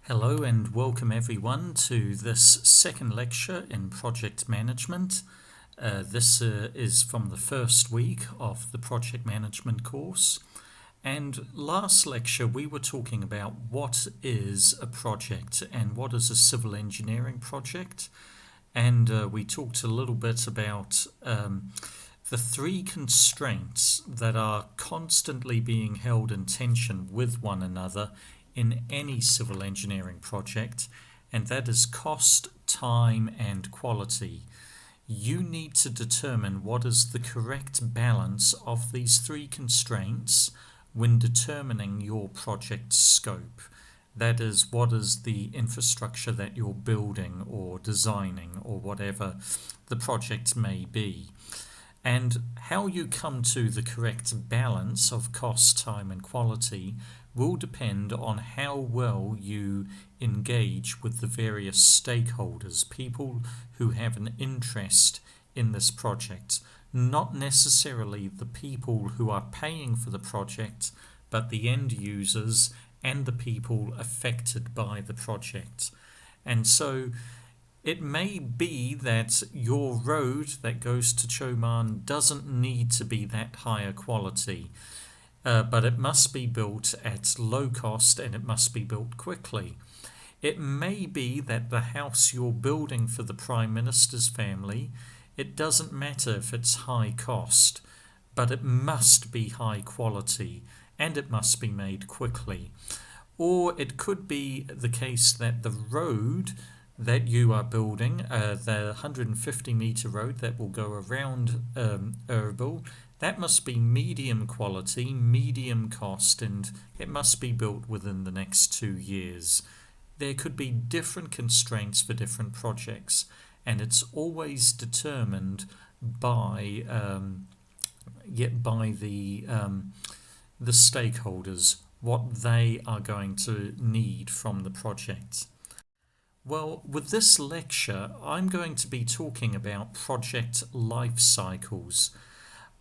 Hello and welcome everyone to this second lecture in project management. This is from the first week of the project management course. And last lecture we were talking about what is a project and what is a civil engineering project. And we talked a little bit about the three constraints that are constantly being held in tension with one another in any civil engineering project, and that is cost, time, and quality. You need to determine what is the correct balance of these three constraints when determining your project scope. That is, what is the infrastructure that you're building or designing or whatever the project may be. And how you come to the correct balance of cost, time, and quality will depend on how well you engage with the various stakeholders, people who have an interest in this project, not necessarily the people who are paying for the project, but the end users and the people affected by the project. And so it may be that your road that goes to Choman doesn't need to be that higher quality, but it must be built at low cost and it must be built quickly. It may be that the house you're building for the Prime Minister's family, it doesn't matter if it's high cost, but it must be high quality and it must be made quickly. Or it could be the case that the road that you are building, the 150-meter road that will go around Erbil, that must be medium quality, medium cost, and it must be built within the next 2 years. There could be different constraints for different projects, and it's always determined by the stakeholders, what they are going to need from the project. Well, with this lecture, I'm going to be talking about project life cycles.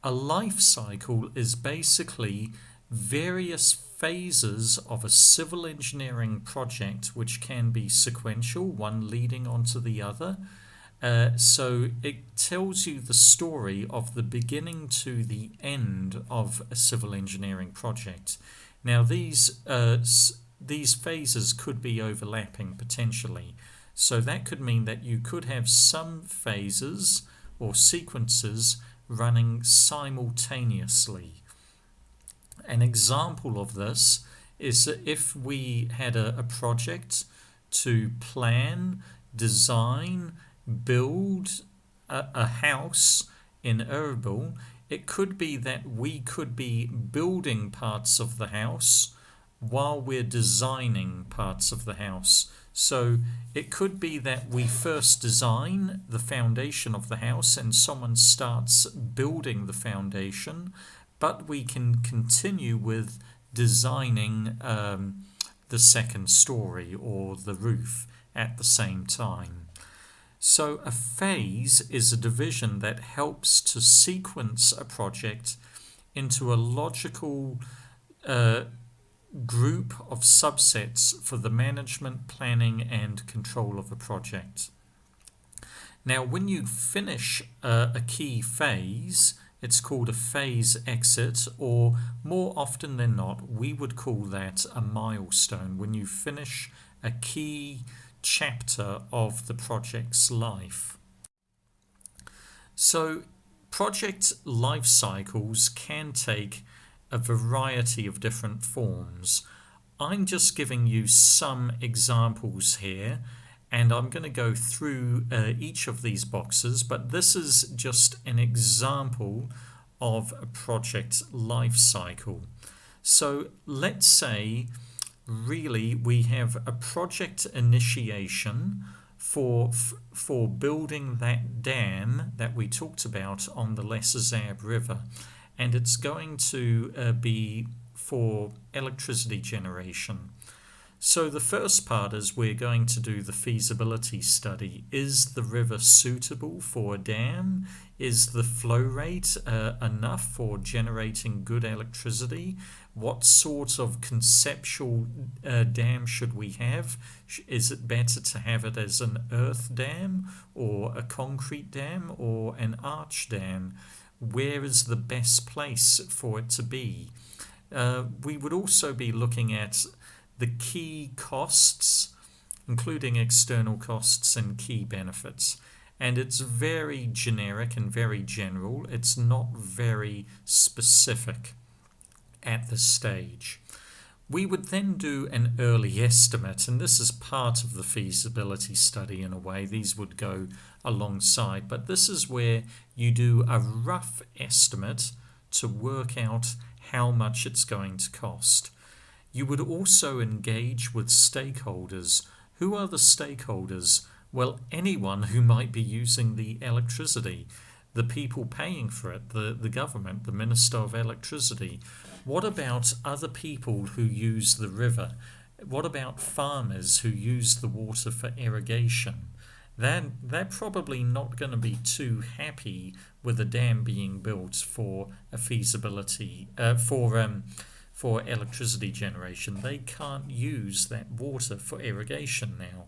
A life cycle is basically various phases of a civil engineering project which can be sequential, one leading onto the other. So it tells you the story of the beginning to the end of a civil engineering project. Now these phases could be overlapping potentially. So that could mean that you could have some phases or sequences running simultaneously. An example of this is if we had a project to plan, design, build a house in Erbil, it could be that we could be building parts of the house while we're designing parts of the house. So it could be that we first design the foundation of the house and someone starts building the foundation, but we can continue with designing the second story or the roof at the same time. So a phase is a division that helps to sequence a project into a logical group of subsets for the management, planning, and control of a project. Now, when you finish a key phase, it's called a phase exit, or more often than not, we would call that a milestone, when you finish a key chapter of the project's life. So, project life cycles can take a variety of different forms. I'm just giving you some examples here, and I'm going to go through each of these boxes, but this is just an example of a project life cycle. So let's say really we have a project initiation for building that dam that we talked about on the Lesser Zab River, and it's going to be for electricity generation. So the first part is we're going to do the feasibility study. Is the river suitable for a dam? Is the flow rate enough for generating good electricity? What sort of conceptual dam should we have? Is it better to have it as an earth dam or a concrete dam or an arch dam? Where is the best place for it to be? We would also be looking at the key costs, including external costs and key benefits. And it's very generic and very general. It's not very specific at this stage. We would then do an early estimate, and this is part of the feasibility study in a way. These would go alongside, but this is where you do a rough estimate to work out how much it's going to cost. You would also engage with stakeholders. Who are the stakeholders? Well, anyone who might be using the electricity, the people paying for it, the government, the Minister of Electricity. What about other people who use the river? What about farmers who use the water for irrigation? They're probably not going to be too happy with a dam being built for a feasibility, for electricity generation. They can't use that water for irrigation now.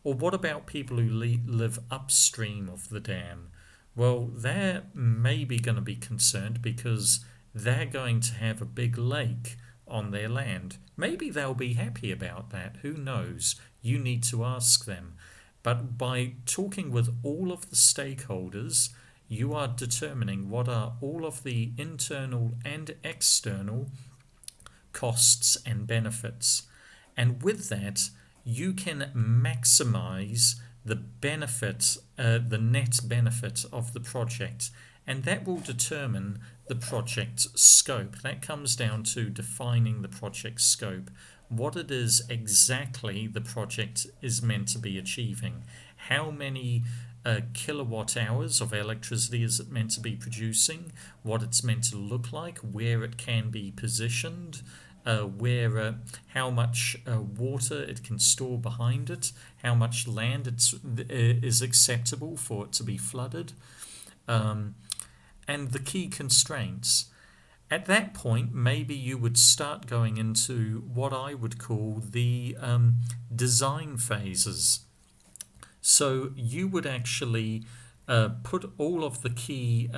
Or what about people who live upstream of the dam? Well, they're maybe going to be concerned because they're going to have a big lake on their land. Maybe they'll be happy about that. Who knows? You need to ask them. But by talking with all of the stakeholders, you are determining what are all of the internal and external costs and benefits. And with that, you can maximize the benefit, the net benefit of the project, and that will determine the project scope. That comes down to defining the project scope, what it is exactly the project is meant to be achieving, how many kilowatt hours of electricity is it meant to be producing, what it's meant to look like, where it can be positioned, how much water it can store behind it, how much land is acceptable for it to be flooded, and the key constraints. At that point, maybe you would start going into what I would call the design phases. So you would actually put all of the key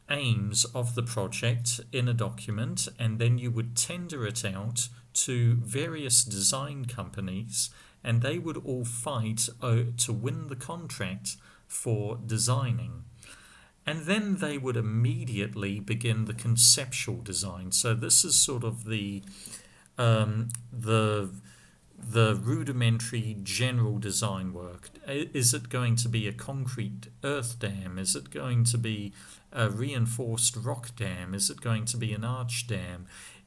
aims of the project in a document, and then you would tender it out to various design companies, and they would all fight to win the contract for designing. And then they would immediately begin the conceptual design. So this is sort of the rudimentary general design work. Is it going to be a concrete earth dam? Is it going to be a reinforced rock dam? Is it going to be an arch dam?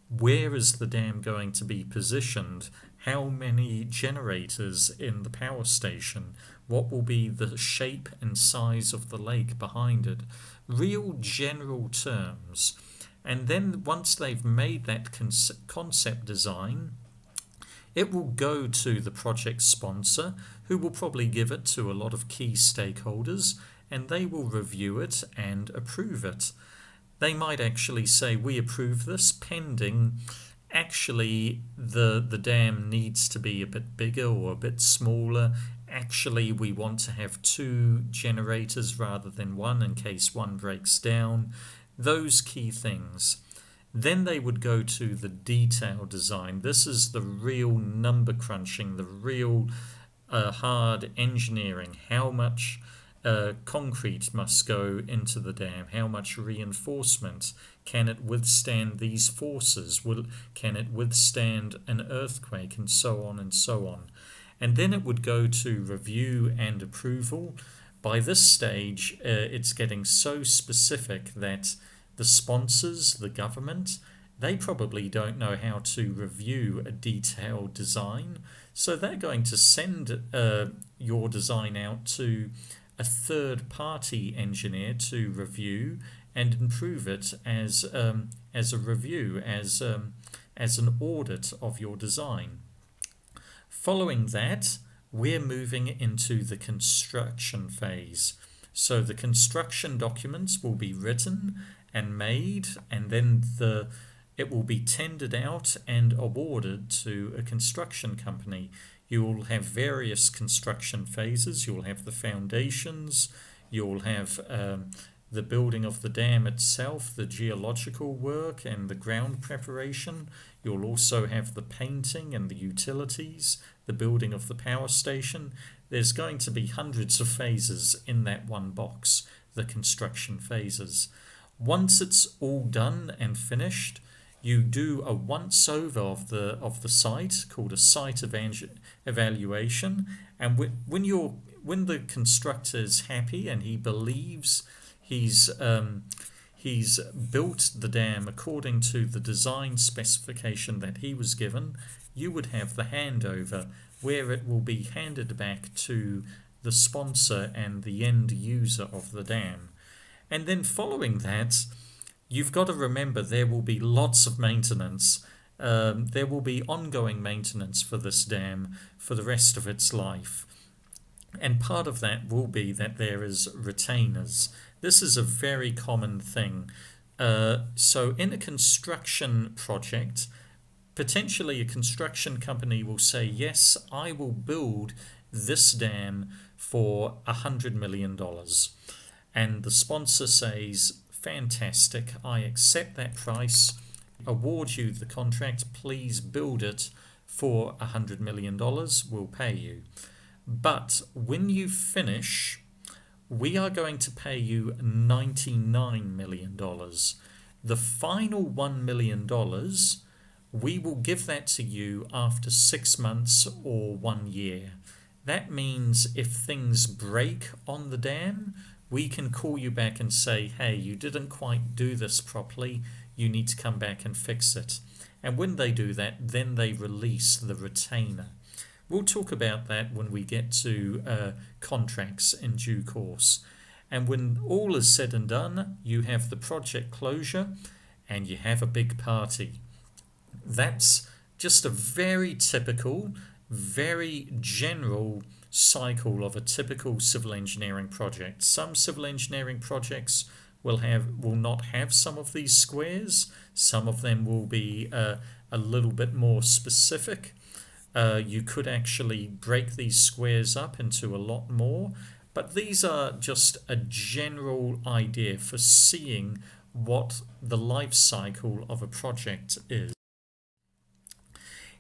Where is the dam going to be positioned? How many generators in the power station? What will be the shape and size of the lake behind it? Real general terms. And then once they've made that concept design, it will go to the project sponsor, who will probably give it to a lot of key stakeholders, and they will review it and approve it. They might actually say, we approve this pending actually the dam needs to be a bit bigger or a bit smaller. Actually, we want to have 2 generators rather than 1 in case one breaks down. Those key things. Then they would go to the detail design. This is the real number crunching, the real hard engineering. How much concrete must go into the dam? How much reinforcement? Can it withstand these forces? Can it withstand an earthquake? And so on and so on. And then it would go to review and approval. By this stage, it's getting so specific that the sponsors, the government, they probably don't know how to review a detailed design. So they're going to send your design out to a third-party engineer to review and improve it as a review, as as an audit of your design. Following that, we're moving into the construction phase. So the construction documents will be written and made, and then it will be tendered out and awarded to a construction company. You will have various construction phases. You'll have the foundations, you'll have the building of the dam itself, the geological work and the ground preparation. You'll also have the painting and the utilities, the building of the power station. There's going to be hundreds of phases in that one box, the construction phases. Once it's all done and finished, you do a once-over of the site called a site evaluation, and when the constructor is happy and he believes he's built the dam according to the design specification that he was given, you would have the handover where it will be handed back to the sponsor and the end user of the dam. And then following that, you've got to remember there will be lots of maintenance. There will be ongoing maintenance for this dam for the rest of its life. And part of that will be that there is retainers. This is a very common thing. So in a construction project, potentially a construction company will say, yes, I will build this dam for $100 million. And the sponsor says, fantastic, I accept that price, award you the contract, please build it for $100 million, we'll pay you. But when you finish, we are going to pay you $99 million. The final $1 million, we will give that to you after 6 months or 1 year. That means if things break on the dam, we can call you back and say, hey, you didn't quite do this properly, you need to come back and fix it. And when they do that, then they release the retainer. We'll talk about that when we get to contracts in due course. And when all is said and done, you have the project closure and you have a big party. That's just a very typical, very general cycle of a typical civil engineering project. Some civil engineering projects will not have some of these squares. Some of them will be a little bit more specific. You could actually break these squares up into a lot more, but these are just a general idea for seeing what the life cycle of a project is.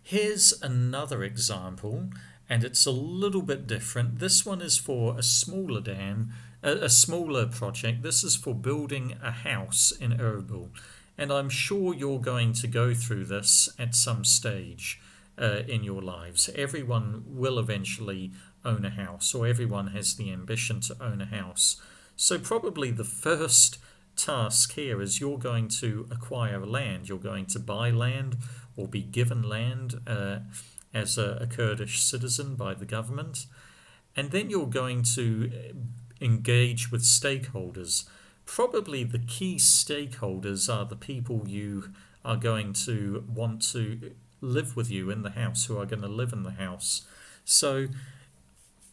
Here's another example, and it's a little bit different. This one is for a smaller dam, a smaller project. This is for building a house in Erbil, and I'm sure you're going to go through this at some stage in your lives. Everyone will eventually own a house, or everyone has the ambition to own a house. So probably the first task here is you're going to acquire land. You're going to buy land or be given land as a Kurdish citizen by the government. And then you're going to engage with stakeholders. Probably the key stakeholders are the people you are going to want to live with you in the house, who are going to live in the house. So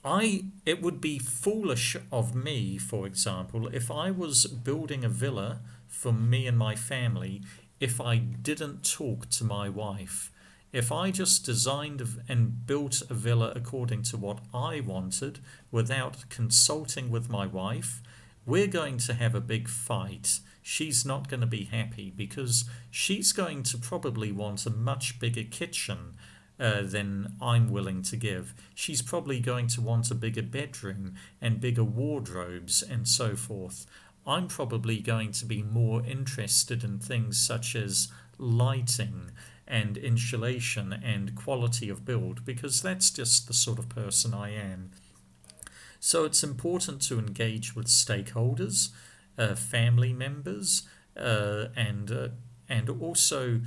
it would be foolish of me, for example, if I was building a villa for me and my family, if I didn't talk to my wife. If I just designed and built a villa according to what I wanted without consulting with my wife, we're going to have a big fight. She's not going to be happy because she's going to probably want a much bigger kitchen than I'm willing to give. She's probably going to want a bigger bedroom and bigger wardrobes and so forth. I'm probably going to be more interested in things such as lighting and insulation and quality of build, because that's just the sort of person I am. So it's important to engage with stakeholders, family members, and also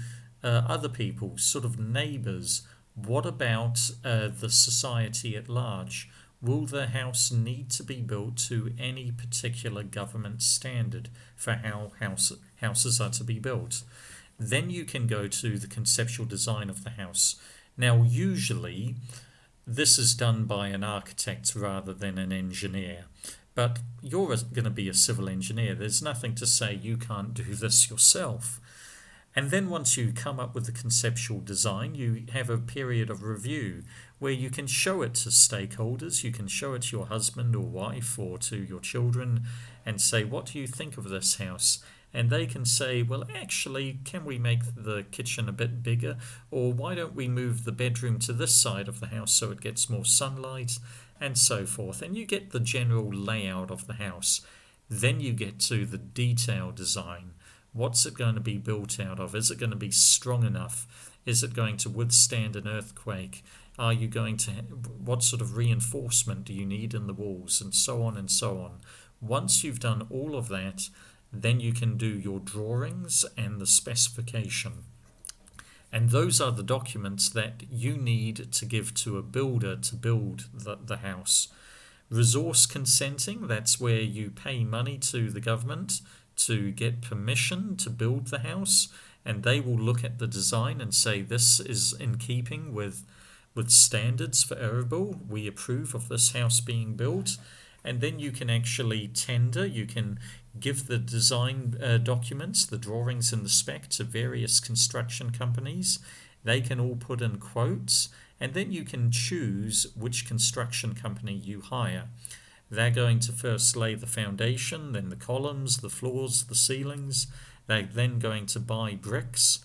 other people, sort of neighbours. What about the society at large? Will the house need to be built to any particular government standard for how houses are to be built? Then you can go to the conceptual design of the house. Now, usually this is done by an architect rather than an engineer. But you're going to be a civil engineer. There's nothing to say you can't do this yourself. And then once you come up with the conceptual design, you have a period of review where you can show it to stakeholders. You can show it to your husband or wife or to your children and say, what do you think of this house? And they can say, well, actually, can we make the kitchen a bit bigger? Or why don't we move the bedroom to this side of the house so it gets more sunlight? And so forth. And you get the general layout of the house. Then you get to the detail design. What's it going to be built out of? Is it going to be strong enough? Is it going to withstand an earthquake? Are you going to, what sort of reinforcement do you need in the walls? And so on and so on. Once you've done all of that, then you can do your drawings and the specification. And those are the documents that you need to give to a builder to build the house. Resource consenting, that's where you pay money to the government to get permission to build the house, and they will look at the design and say this is in keeping with standards for Errigal. We approve of this house being built. And then you can actually tender, you can give the design documents, the drawings and the spec to various construction companies. They can all put in quotes, and then you can choose which construction company you hire. They're going to first lay the foundation, then the columns, the floors, the ceilings. They're then going to buy bricks,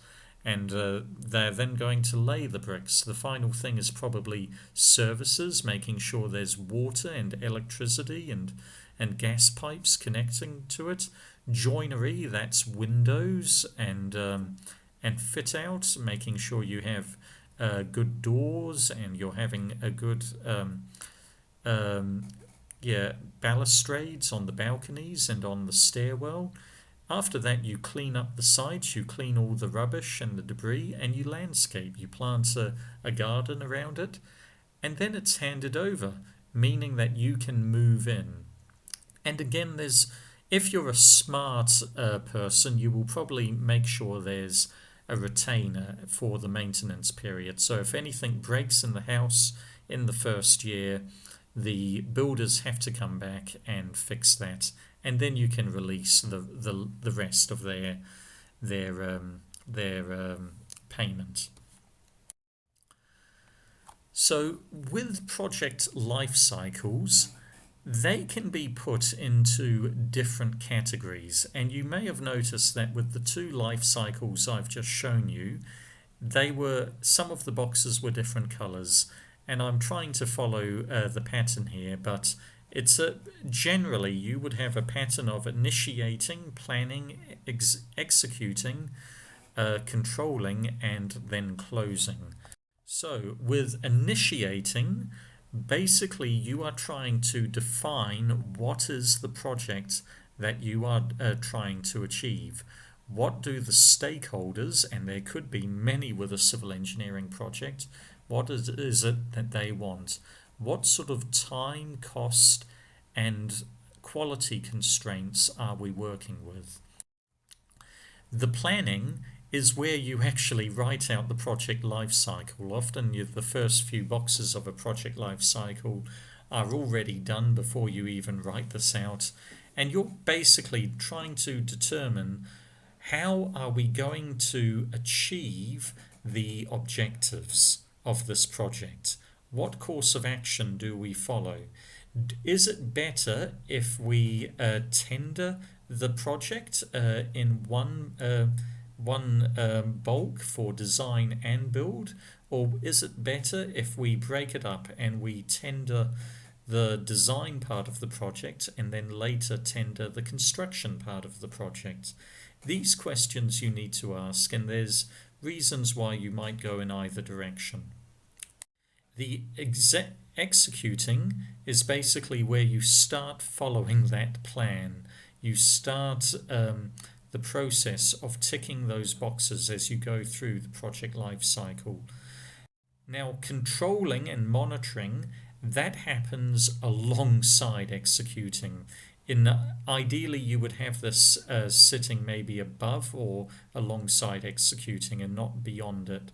and they're then going to lay the bricks. The final thing is probably services, making sure there's water and electricity and gas pipes connecting to it. Joinery, that's windows and fit out, making sure you have good doors and you're having a good balustrades on the balconies and on the stairwell. After that, you clean up the sites, you clean all the rubbish and the debris, and you landscape. You plant a garden around it, and then it's handed over, meaning that you can move in. And again, if you're a smart person, you will probably make sure there's a retainer for the maintenance period. So if anything breaks in the house in the first year, the builders have to come back and fix that, and then you can release the rest of their payment. So with project life cycles, they can be put into different categories, and you may have noticed that with the two life cycles I've just shown you, some of the boxes were different colors, and I'm trying to follow the pattern here, but it's generally you would have a pattern of initiating, planning, executing, controlling, and then closing. So with initiating, basically you are trying to define what is the project that you are trying to achieve. What do the stakeholders, and there could be many with a civil engineering project, what is it that they want? What sort of time, cost, and quality constraints are we working with? The planning is where you actually write out the project life cycle. Often the first few boxes of a project life cycle are already done before you even write this out. And you're basically trying to determine how are we going to achieve the objectives of this project? What course of action do we follow? Is it better if we tender the project in one bulk for design and build, or is it better if we break it up and we tender the design part of the project and then later tender the construction part of the project? These questions you need to ask, and there's reasons why you might go in either direction. The executing is basically where you start following that plan. You start the process of ticking those boxes as you go through the project life cycle. Now, controlling and monitoring, that happens alongside executing. Ideally, you would have this sitting maybe above or alongside executing and not beyond it.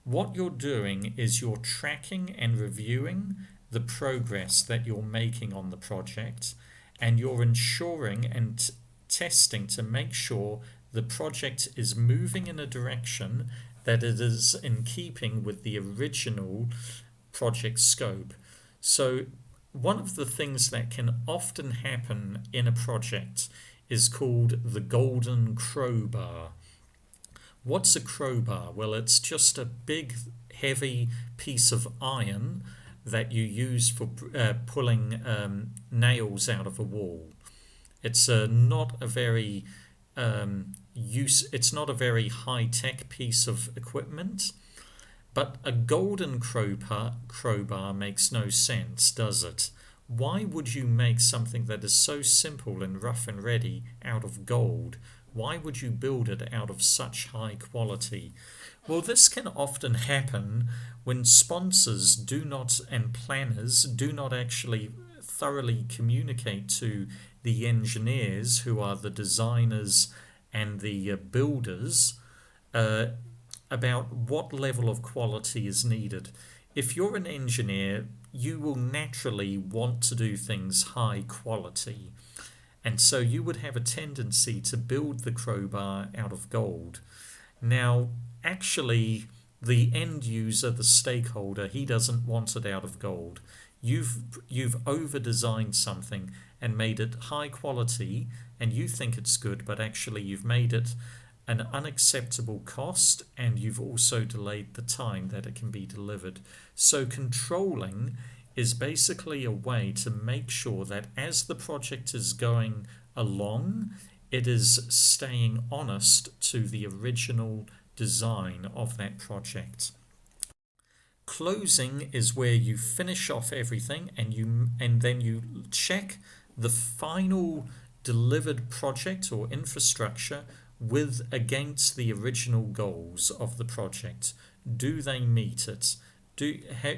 What you're doing is you're tracking and reviewing the progress that you're making on the project, and you're ensuring and testing to make sure the project is moving in a direction that it is in keeping with the original project scope. So, one of the things that can often happen in a project is called the golden crowbar. What's a crowbar? Well, it's just a big, heavy piece of iron that you use for pulling nails out of a wall. It's not a very It's not a very high-tech piece of equipment, but a golden crowbar makes no sense, does it? Why would you make something that is so simple and rough and ready out of gold? Why would you build it out of such high quality? Well, this can often happen when sponsors do not and planners do not actually thoroughly communicate to the engineers, who are the designers and the builders, uh, about what level of quality is needed. If you're an engineer, you will naturally want to do things high quality. And so you would have a tendency to build the crowbar out of gold. Now, actually, the end user, the stakeholder, he doesn't want it out of gold. You've over designed something and made it high quality, and you think it's good, but actually you've made it an unacceptable cost, and you've also delayed the time that it can be delivered. So controlling is basically a way to make sure that as the project is going along, it is staying honest to the original design of that project. Closing is where you finish off everything and then you check the final delivered project or infrastructure against the original goals of the project. Do they meet it?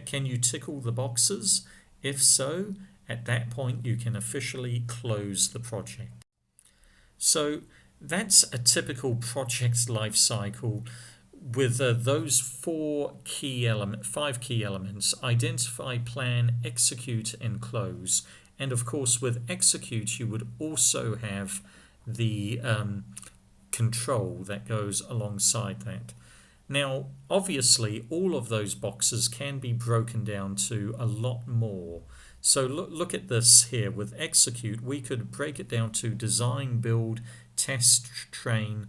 Can you tick all the boxes? If so, at that point you can officially close the project. So that's a typical project life cycle with those five key elements: identify, plan, execute, and close. And of course, with execute, you would also have the control that goes alongside that. Now, obviously, all of those boxes can be broken down to a lot more. So look at this here. With execute, we could break it down to design, build, test, train,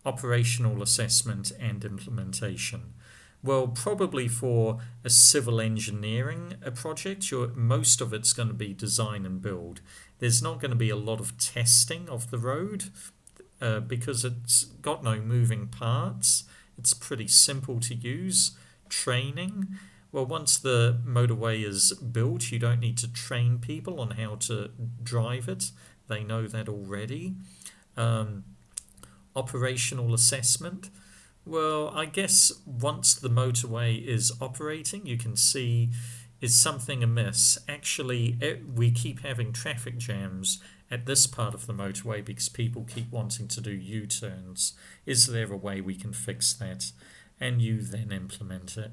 operational assessment, and implementation. Well, probably for a civil engineering project, most of it's going to be design and build. There's not going to be a lot of testing of the road because it's got no moving parts. It's pretty simple to use. Training, well, once the motorway is built, you don't need to train people on how to drive it. They know that already. Operational assessment, well, I guess once the motorway is operating, you can see, is something amiss? Actually, we keep having traffic jams at this part of the motorway because people keep wanting to do U-turns. Is there a way we can fix that? And you then implement it.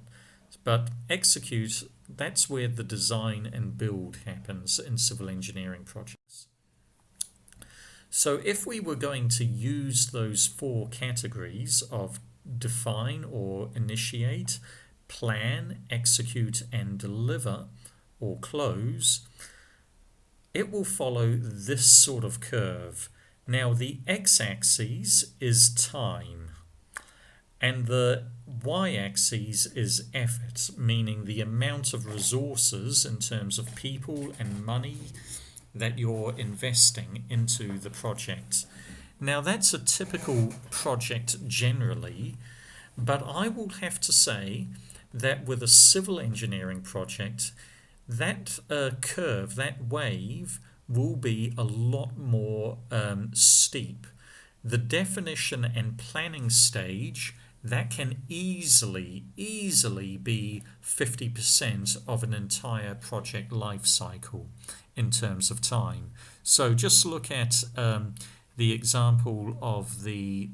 But execute, that's where the design and build happens in civil engineering projects. So if we were going to use those four categories of define or initiate, plan, execute, and deliver or close, it will follow this sort of curve. Now, the x-axis is time, and the y-axis is effort, meaning the amount of resources in terms of people and money that you're investing into the project. Now, that's a typical project generally, but I will have to say that with a civil engineering project, that curve, that wave, will be a lot more steep. The definition and planning stage, that can easily be 50% of an entire project life cycle in terms of time. So just look at the example of the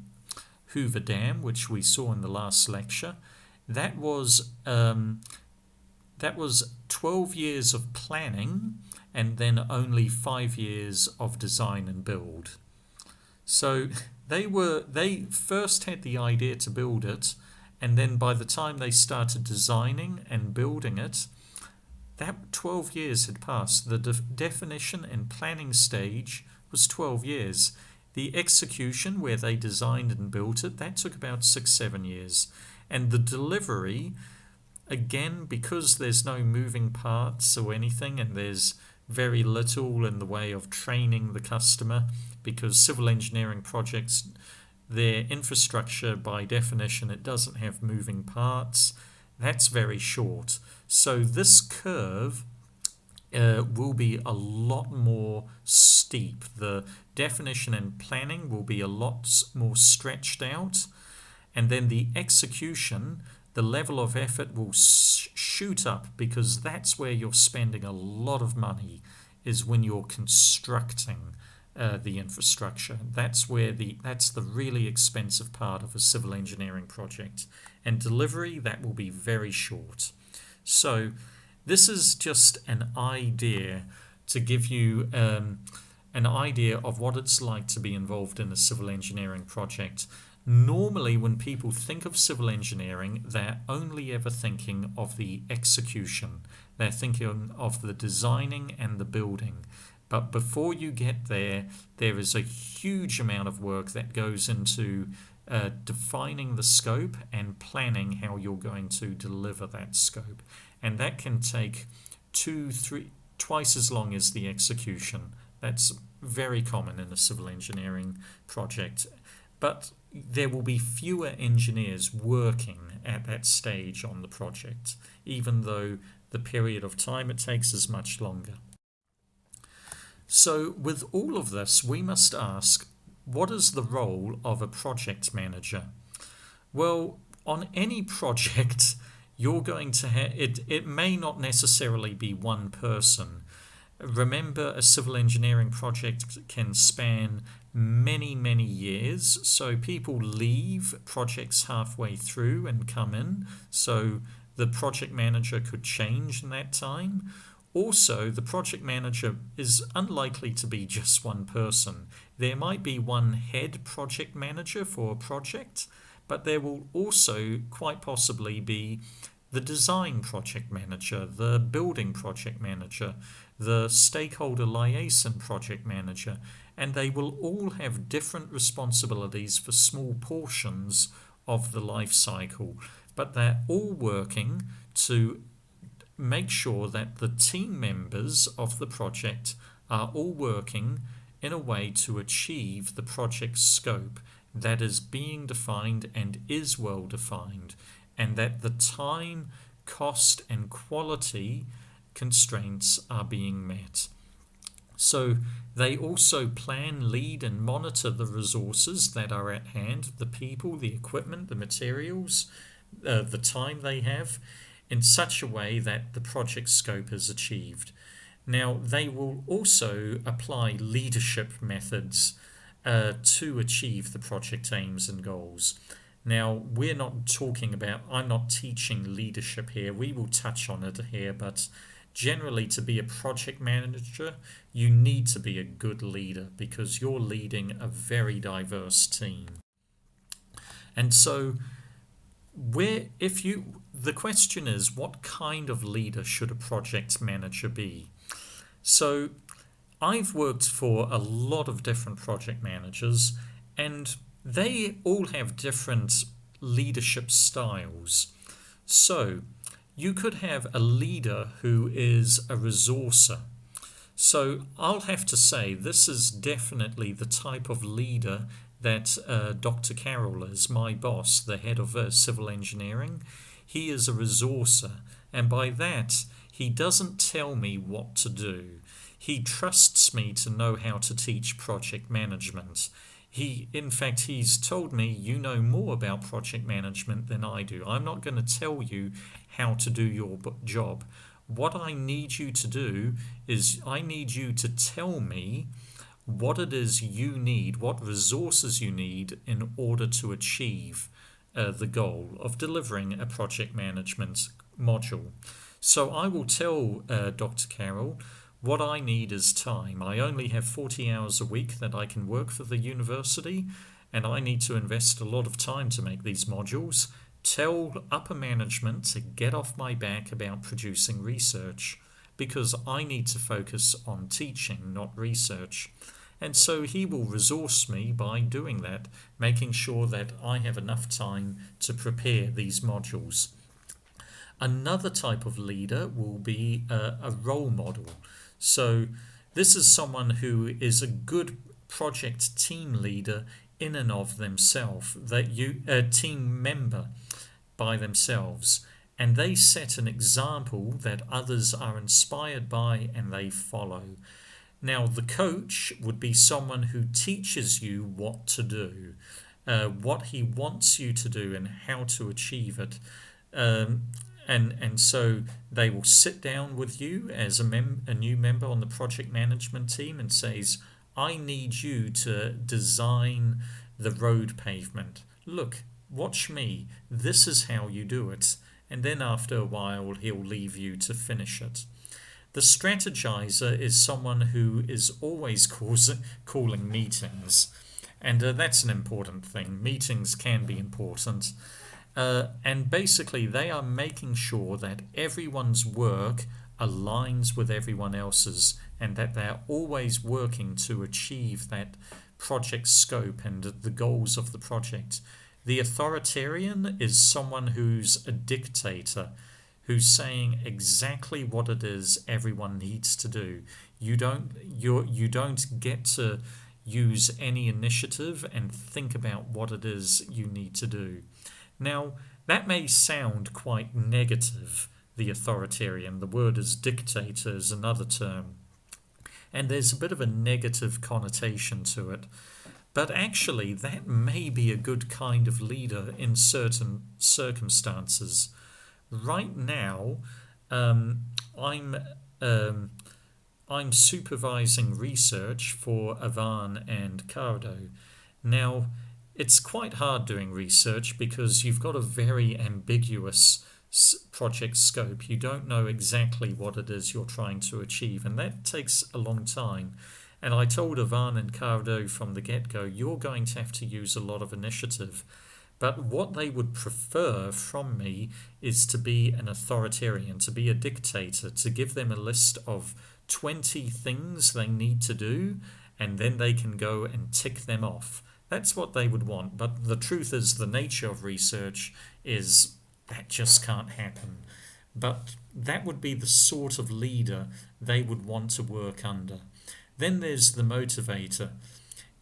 Hoover Dam, which we saw in the last lecture. That was 12 years of planning and then only 5 years of design and build. So they first had the idea to build it, and then by the time they started designing and building it, that 12 years had passed. The definition and planning stage was 12 years. The execution, where they designed and built it, that took about 6-7 years. And the delivery, again, because there's no moving parts or anything, and there's very little in the way of training the customer, because civil engineering projects, their infrastructure, by definition, it doesn't have moving parts. That's very short. So this curve will be a lot more steep. The definition and planning will be a lot more stretched out, and then the execution, the level of effort will shoot up, because that's where you're spending a lot of money, is when you're constructing the infrastructure. That's the really expensive part of a civil engineering project. And delivery, that will be very short. So this is just an idea to give you an idea of what it's like to be involved in a civil engineering project. Normally, when people think of civil engineering, they're only ever thinking of the execution. They're thinking of the designing and the building. But before you get there, there is a huge amount of work that goes into defining the scope and planning how you're going to deliver that scope. And that can take twice as long as the execution. That's very common in a civil engineering project. But there will be fewer engineers working at that stage on the project, even though the period of time it takes is much longer. So with all of this, we must ask, what is the role of a project manager? Well, on any project, you're going to have it may not necessarily be one person. Remember, a civil engineering project can span many years, so people leave projects halfway through and come in, so the project manager could change in that time. Also, the project manager is unlikely to be just one person. There might be one head project manager for a project, but there will also quite possibly be the design project manager, the building project manager, the stakeholder liaison project manager, and they will all have different responsibilities for small portions of the life cycle, but they're all working to make sure that the team members of the project are all working in a way to achieve the project scope that is being defined and is well defined, and that the time, cost, and quality constraints are being met. So they also plan, lead, and monitor the resources that are at hand, the people, the equipment, the materials, the time they have, in such a way that the project scope is achieved. Now, they will also apply leadership methods to achieve the project aims and goals. Now, I'm not teaching leadership here. We will touch on it here, but generally, to be a project manager, you need to be a good leader, because you're leading a very diverse team. And so the question is, what kind of leader should a project manager be? So I've worked for a lot of different project managers, and they all have different leadership styles. So you could have a leader who is a resourcer. So I'll have to say this is definitely the type of leader that Dr. Carroll is, my boss, the head of civil engineering. He is a resourcer, and by that, he doesn't tell me what to do. He trusts me to know how to teach project management. In fact, he's told me, you know more about project management than I do. I'm not going to tell you how to do your job. What I need you to do is I need you to tell me what it is you need, what resources you need in order to achieve the goal of delivering a project management module. So I will tell Dr. Carroll what I need is time. I only have 40 hours a week that I can work for the university, and I need to invest a lot of time to make these modules. Tell upper management to get off my back about producing research, because I need to focus on teaching, not research. And so he will resource me by doing that, making sure that I have enough time to prepare these modules. Another type of leader will be a role model. So this is someone who is a good project team leader in and of themselves, a team member by themselves, and they set an example that others are inspired by and they follow. Now, the coach would be someone who teaches you what to do, what he wants you to do and how to achieve it. And so they will sit down with you as a new member on the project management team and says, I need you to design the road pavement. Look, watch me. This is how you do it. And then after a while, he'll leave you to finish it. The strategizer is someone who is always calling meetings. And that's an important thing. Meetings can be important. And basically, they are making sure that everyone's work aligns with everyone else's and that they're always working to achieve that project scope and the goals of the project. The authoritarian is someone who's a dictator, who's saying exactly what it is everyone needs to do. You don't get to use any initiative and think about what it is you need to do. Now, that may sound quite negative, the authoritarian. The word is dictator is another term. And there's a bit of a negative connotation to it. But actually, that may be a good kind of leader in certain circumstances. Right now, I'm supervising research for Avan and Cardo. Now, it's quite hard doing research because you've got a very ambiguous project scope. You don't know exactly what it is you're trying to achieve, and that takes a long time. And I told Avan and Cardo from the get-go, you're going to have to use a lot of initiative. But what they would prefer from me is to be an authoritarian, to be a dictator, to give them a list of 20 things they need to do, and then they can go and tick them off. That's what they would want. But the truth is, the nature of research is that just can't happen. But that would be the sort of leader they would want to work under. Then there's the motivator.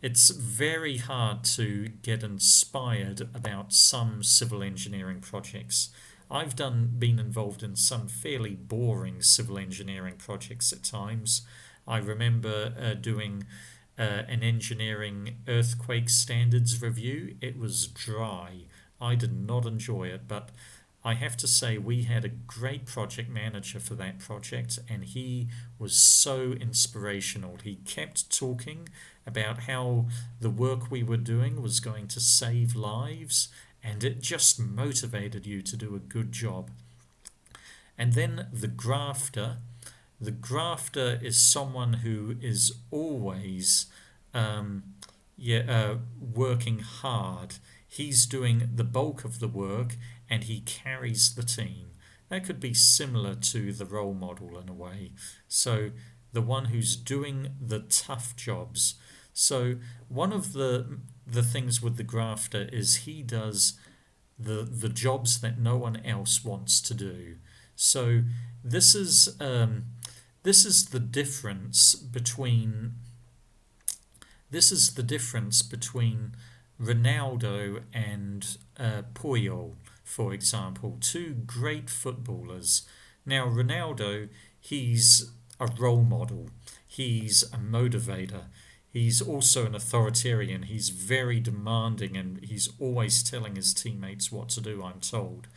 It's very hard to get inspired about some civil engineering projects. I've been involved in some fairly boring civil engineering projects at times. I remember doing an engineering earthquake standards review. It was dry. I did not enjoy it, but I have to say we had a great project manager for that project, and he was so inspirational. He kept talking about how the work we were doing was going to save lives, and it just motivated you to do a good job. And then the grafter. The grafter is someone who is always working hard. He's doing the bulk of the work and he carries the team. That could be similar to the role model in a way. So the one who's doing the tough jobs. So one of the things with the grafter is he does the jobs that no one else wants to do. So this is the difference between Ronaldo and Puyol, for example, two great footballers. Now Ronaldo, he's a role model. He's a motivator. He's also an authoritarian. He's very demanding and he's always telling his teammates what to do, I'm told.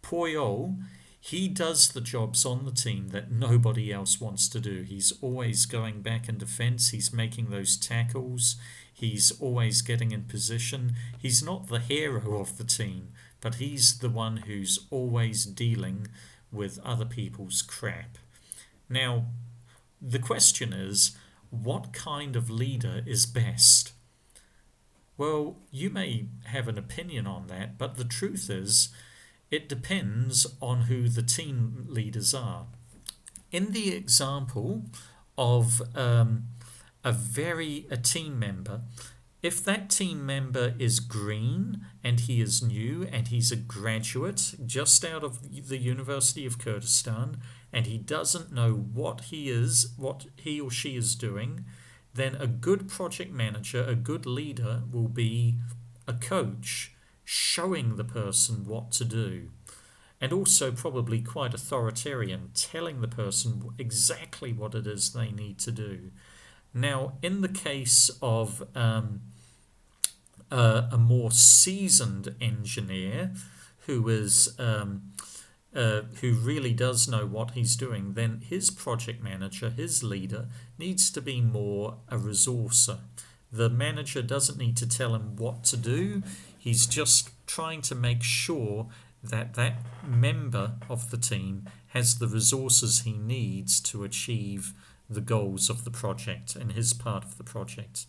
Puyol, he does the jobs on the team that nobody else wants to do. He's always going back in defence. He's making those tackles. He's always getting in position. He's not the hero of the team, but he's the one who's always dealing with other people's crap. Now, the question is, what kind of leader is best? Well, you may have an opinion on that, but the truth is, it depends on who the team leaders are. In the example of a team member, if that team member is green and he is new and he's a graduate just out of the University of Kurdistan and he doesn't know what he or she is doing, then a good project manager, a good leader will be a coach showing the person what to do. And also probably quite authoritarian, telling the person exactly what it is they need to do. Now, in the case of a more seasoned engineer who really does know what he's doing, then his project manager, his leader, needs to be more a resourcer. The manager doesn't need to tell him what to do. He's just trying to make sure that that member of the team has the resources he needs to achieve the goals of the project and his part of the project.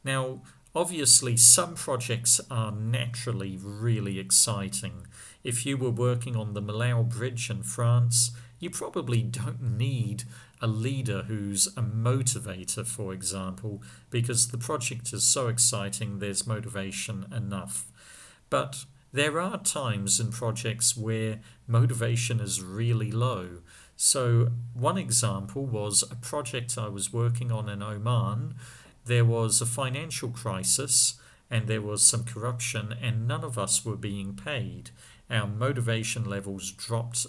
Now, obviously, some projects are naturally really exciting. If you were working on the Millau Bridge in France, you probably don't need a leader who's a motivator, for example, because the project is so exciting, there's motivation enough. But there are times in projects where motivation is really low. So one example was a project I was working on in Oman. There was a financial crisis and there was some corruption and none of us were being paid. Our motivation levels dropped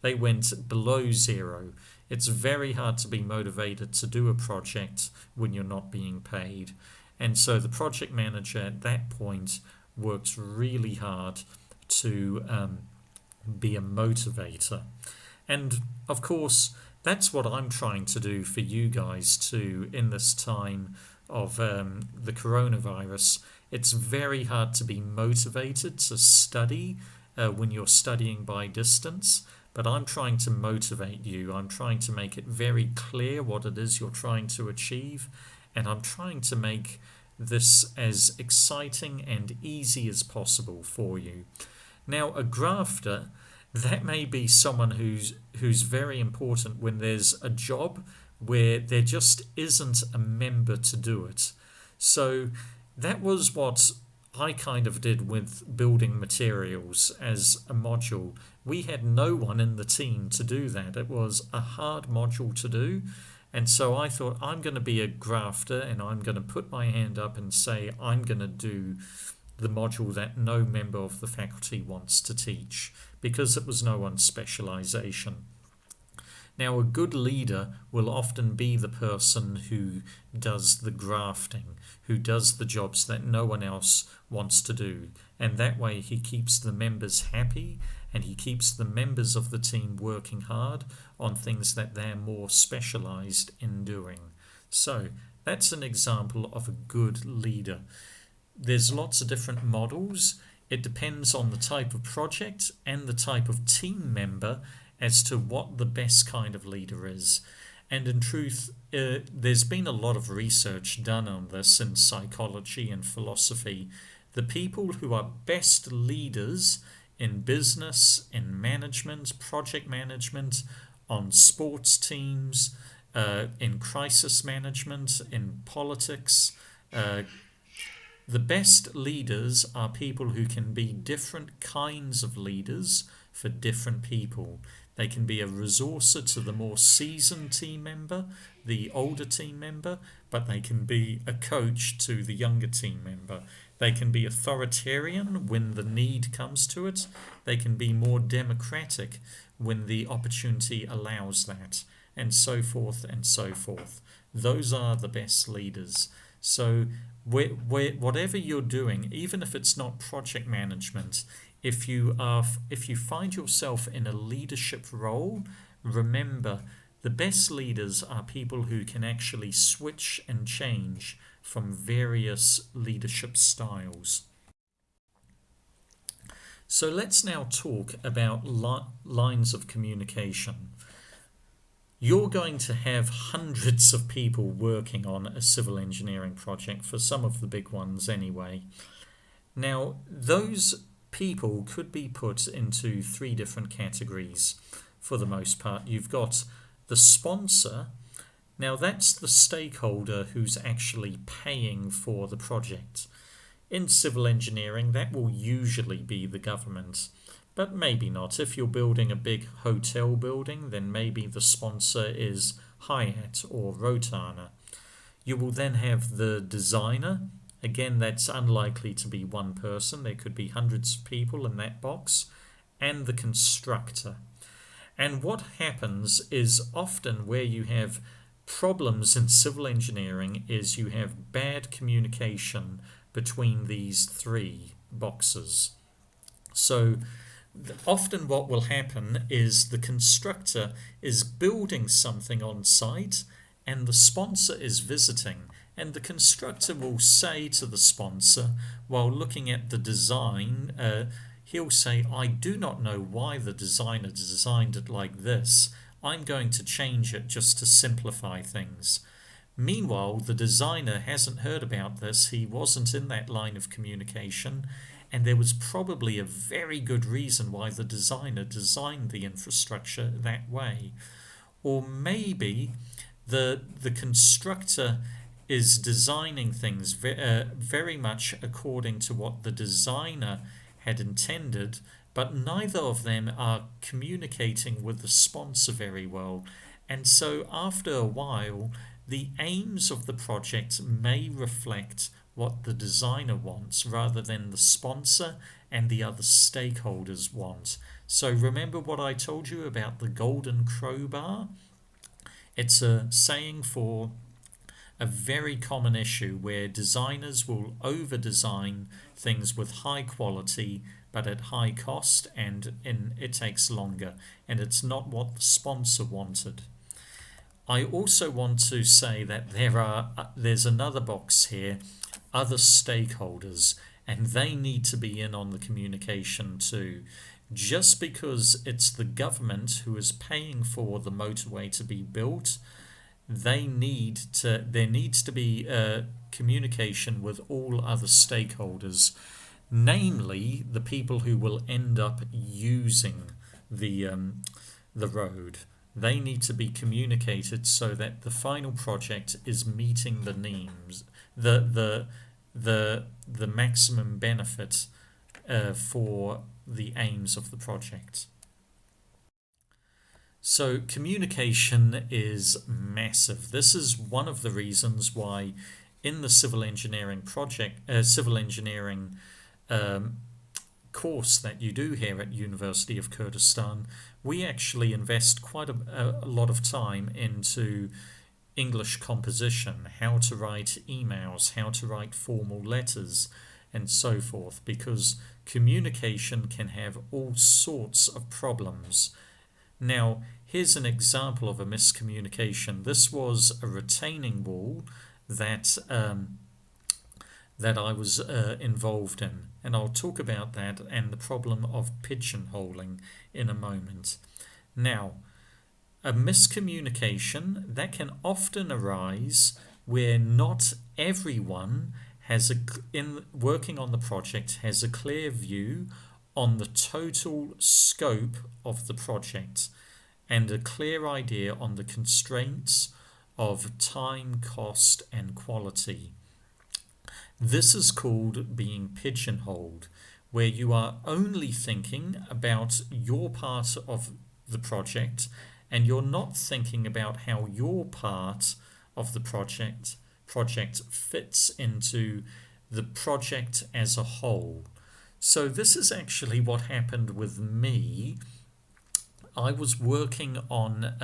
they went below zero. It's very hard to be motivated to do a project when you're not being paid. And so the project manager at that point works really hard to be a motivator. And of course, that's what I'm trying to do for you guys too in this time of the coronavirus. It's very hard to be motivated to study when you're studying by distance, but I'm trying to motivate you. I'm trying to make it very clear what it is you're trying to achieve, and I'm trying to make this as exciting and easy as possible for you. Now, a grafter, that may be someone who's very important when there's a job where there just isn't a member to do it. So that was what I kind of did with building materials as a module. We had no one in the team to do that. It was a hard module to do. And so I thought, I'm going to be a grafter and I'm going to put my hand up and say I'm going to do the module that no member of the faculty wants to teach, because it was no one's specialization. Now, a good leader will often be the person who does the grafting, who does the jobs that no one else wants to do. And that way he keeps the members happy and he keeps the members of the team working hard on things that they're more specialized in doing. So that's an example of a good leader. There's lots of different models. It depends on the type of project and the type of team member as to what the best kind of leader is. And in truth, there's been a lot of research done on this in psychology and philosophy. The people who are best leaders in business, in management, project management, on sports teams, in crisis management, in politics, the best leaders are people who can be different kinds of leaders for different people. They can be a resourcer to the more seasoned team member, the older team member, but they can be a coach to the younger team member. They can be authoritarian when the need comes to it. They can be more democratic when the opportunity allows that. and so forth and so forth. Those are the best leaders. So whatever you're doing, even if it's not project management, if you find yourself in a leadership role, remember the best leaders are people who can actually switch and change from various leadership styles. So let's now talk about lines of communication. You're going to have hundreds of people working on a civil engineering project, for some of the big ones anyway. Now, those people could be put into three different categories for the most part. You've got the sponsor. Now, that's the stakeholder who's actually paying for the project. In civil engineering, that will usually be the government, but maybe not. If you're building a big hotel building, then maybe the sponsor is Hyatt or Rotana. You will then have the designer. Again, that's unlikely to be one person. There could be hundreds of people in that box. And the constructor. And what happens is often where you have problems in civil engineering is you have bad communication between these three boxes. So often what will happen is the constructor is building something on site and the sponsor is visiting, and the constructor will say to the sponsor while looking at the design, he'll say, I do not know why the designer designed it like this. I'm going to change it just to simplify things. Meanwhile, the designer hasn't heard about this. He wasn't in that line of communication, and there was probably a very good reason why the designer designed the infrastructure that way. Or maybe the constructor is designing things very much according to what the designer had intended, but neither of them are communicating with the sponsor very well. And so after a while, the aims of the project may reflect what the designer wants rather than the sponsor and the other stakeholders want. So remember what I told you about the golden crowbar? It's a saying for a very common issue where designers will over-design things with high quality but at high cost, and it takes longer, and it's not what the sponsor wanted. I also want to say that there's another box here, other stakeholders, and they need to be in on the communication too. Just because it's the government who is paying for the motorway to be built, there needs to be communication with all other stakeholders, namely the people who will end up using the road. They need to be communicated so that the final project is meeting the needs, the maximum benefit for the aims of the project. So communication is massive. This is one of the reasons why in the civil engineering course that you do here at University of Kurdistan, we actually invest quite a lot of time into English composition, how to write emails, how to write formal letters, and so forth, because communication can have all sorts of problems. Now, here's an example of a miscommunication. This was a retaining wall that I was involved in, and I'll talk about that and the problem of pigeonholing in a moment. Now, a miscommunication that can often arise where not everyone in working on the project has a clear view on the total scope of the project and a clear idea on the constraints of time, cost, and quality. This is called being pigeonholed, where you are only thinking about your part of the project and you're not thinking about how your part of the project fits into the project as a whole. So this is actually what happened with me. I was working on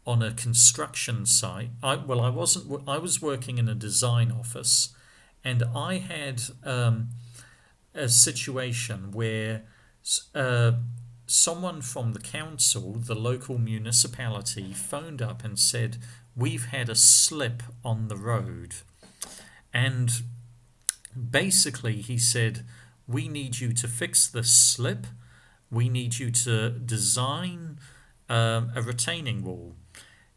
on a construction site. I wasn't. I was working in a design office, and I had a situation where uh, someone from the council, the local municipality, phoned up and said, "We've had a slip on the road." And basically, he said, "We need you to fix this slip. We need you to design a retaining wall."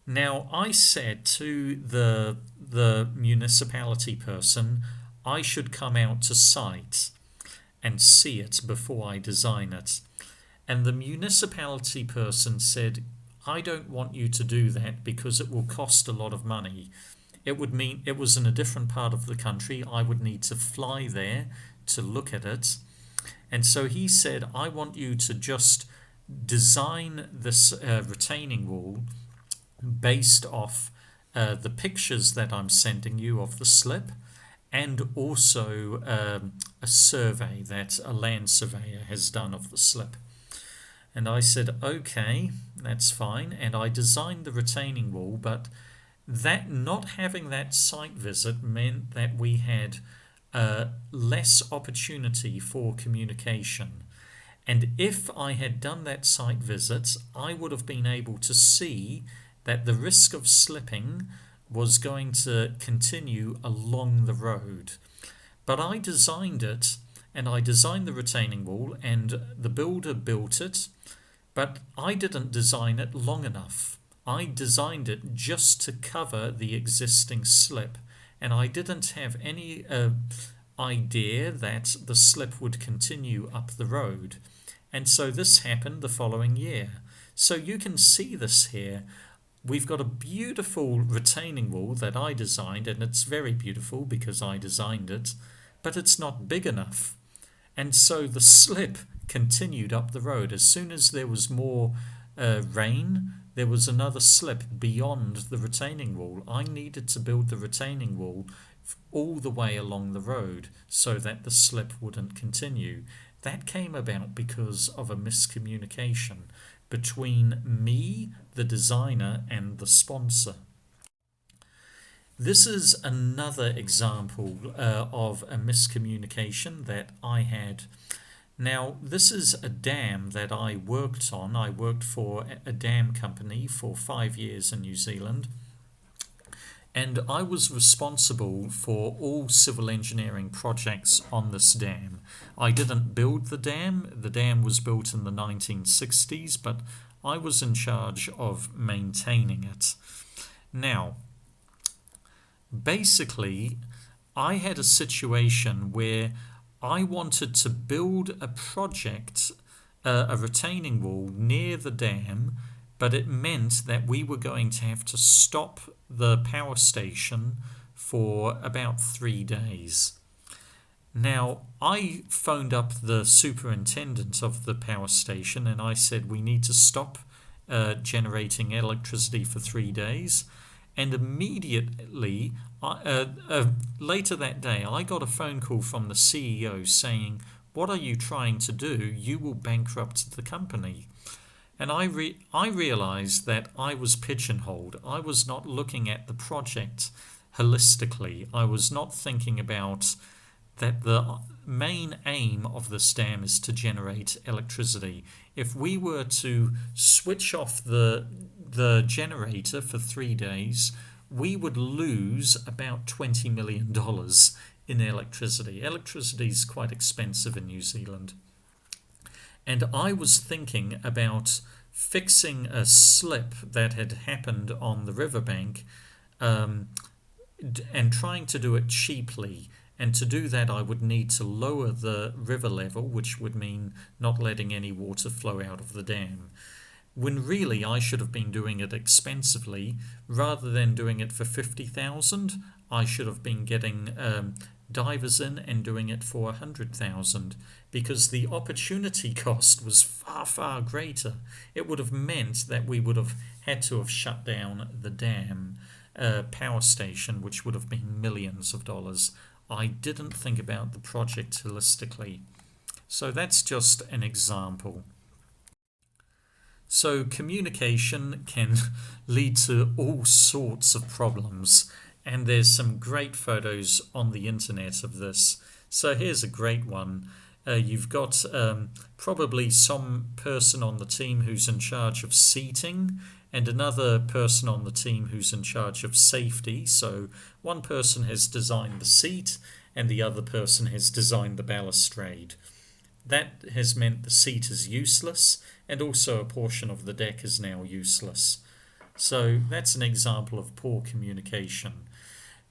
Now, I said to the municipality person, I should come out to site and see it before I design it. And the municipality person said, "I don't want you to do that because it will cost a lot of money. It would mean it was in a different part of the country. I would need to fly there to look at it." And so he said, "I want you to just design this retaining wall based off the pictures that I'm sending you of the slip, and also a survey that a land surveyor has done of the slip." And I said, "Okay, that's fine." And I designed the retaining wall, but that not having that site visit meant that we had less opportunity for communication. And if I had done that site visit, I would have been able to see that the risk of slipping was going to continue along the road. But I designed it, and I designed the retaining wall, and the builder built it, but I didn't design it long enough. I designed it just to cover the existing slip, and I didn't have any idea that the slip would continue up the road. And so this happened the following year. So you can see this here. We've got a beautiful retaining wall that I designed, and it's very beautiful because I designed it, but it's not big enough. And so the slip continued up the road. As soon as there was more rain, there was another slip beyond the retaining wall. I needed to build the retaining wall all the way along the road so that the slip wouldn't continue. That came about because of a miscommunication between me, the designer, and the sponsor. This is another example of a miscommunication that I had. Now, this is a dam that I worked on. I worked for a dam company for 5 years in New Zealand, and I was responsible for all civil engineering projects on this dam. I didn't build the dam. The dam was built in the 1960s, but I was in charge of maintaining it. Now, basically, I had a situation where I wanted to build a project, a retaining wall near the dam, but it meant that we were going to have to stop the power station for about 3 days. Now, I phoned up the superintendent of the power station and I said, "We need to stop generating electricity for 3 days." And immediately, later that day, I got a phone call from the CEO saying, "What are you trying to do? You will bankrupt the company." And I realized that I was pigeonholed. I was not looking at the project holistically. I was not thinking about that the main aim of this dam is to generate electricity. If we were to switch off the generator for 3 days, we would lose about $20 million in electricity. Electricity is quite expensive in New Zealand. And I was thinking about fixing a slip that had happened on the riverbank and trying to do it cheaply. And to do that, I would need to lower the river level, which would mean not letting any water flow out of the dam. When really I should have been doing it expensively. Rather than doing it for 50,000, I should have been getting divers in and doing it for 100,000, because the opportunity cost was far, far greater. It would have meant that we would have had to have shut down the dam power station, which would have been millions of dollars. I didn't think about the project holistically. So that's just an example. So communication can lead to all sorts of problems, and there's some great photos on the internet of this. So here's a great one. You've got probably some person on the team who's in charge of seating and another person on the team who's in charge of safety. So one person has designed the seat and the other person has designed the balustrade. That has meant the seat is useless, and also a portion of the deck is now useless. So that's an example of poor communication.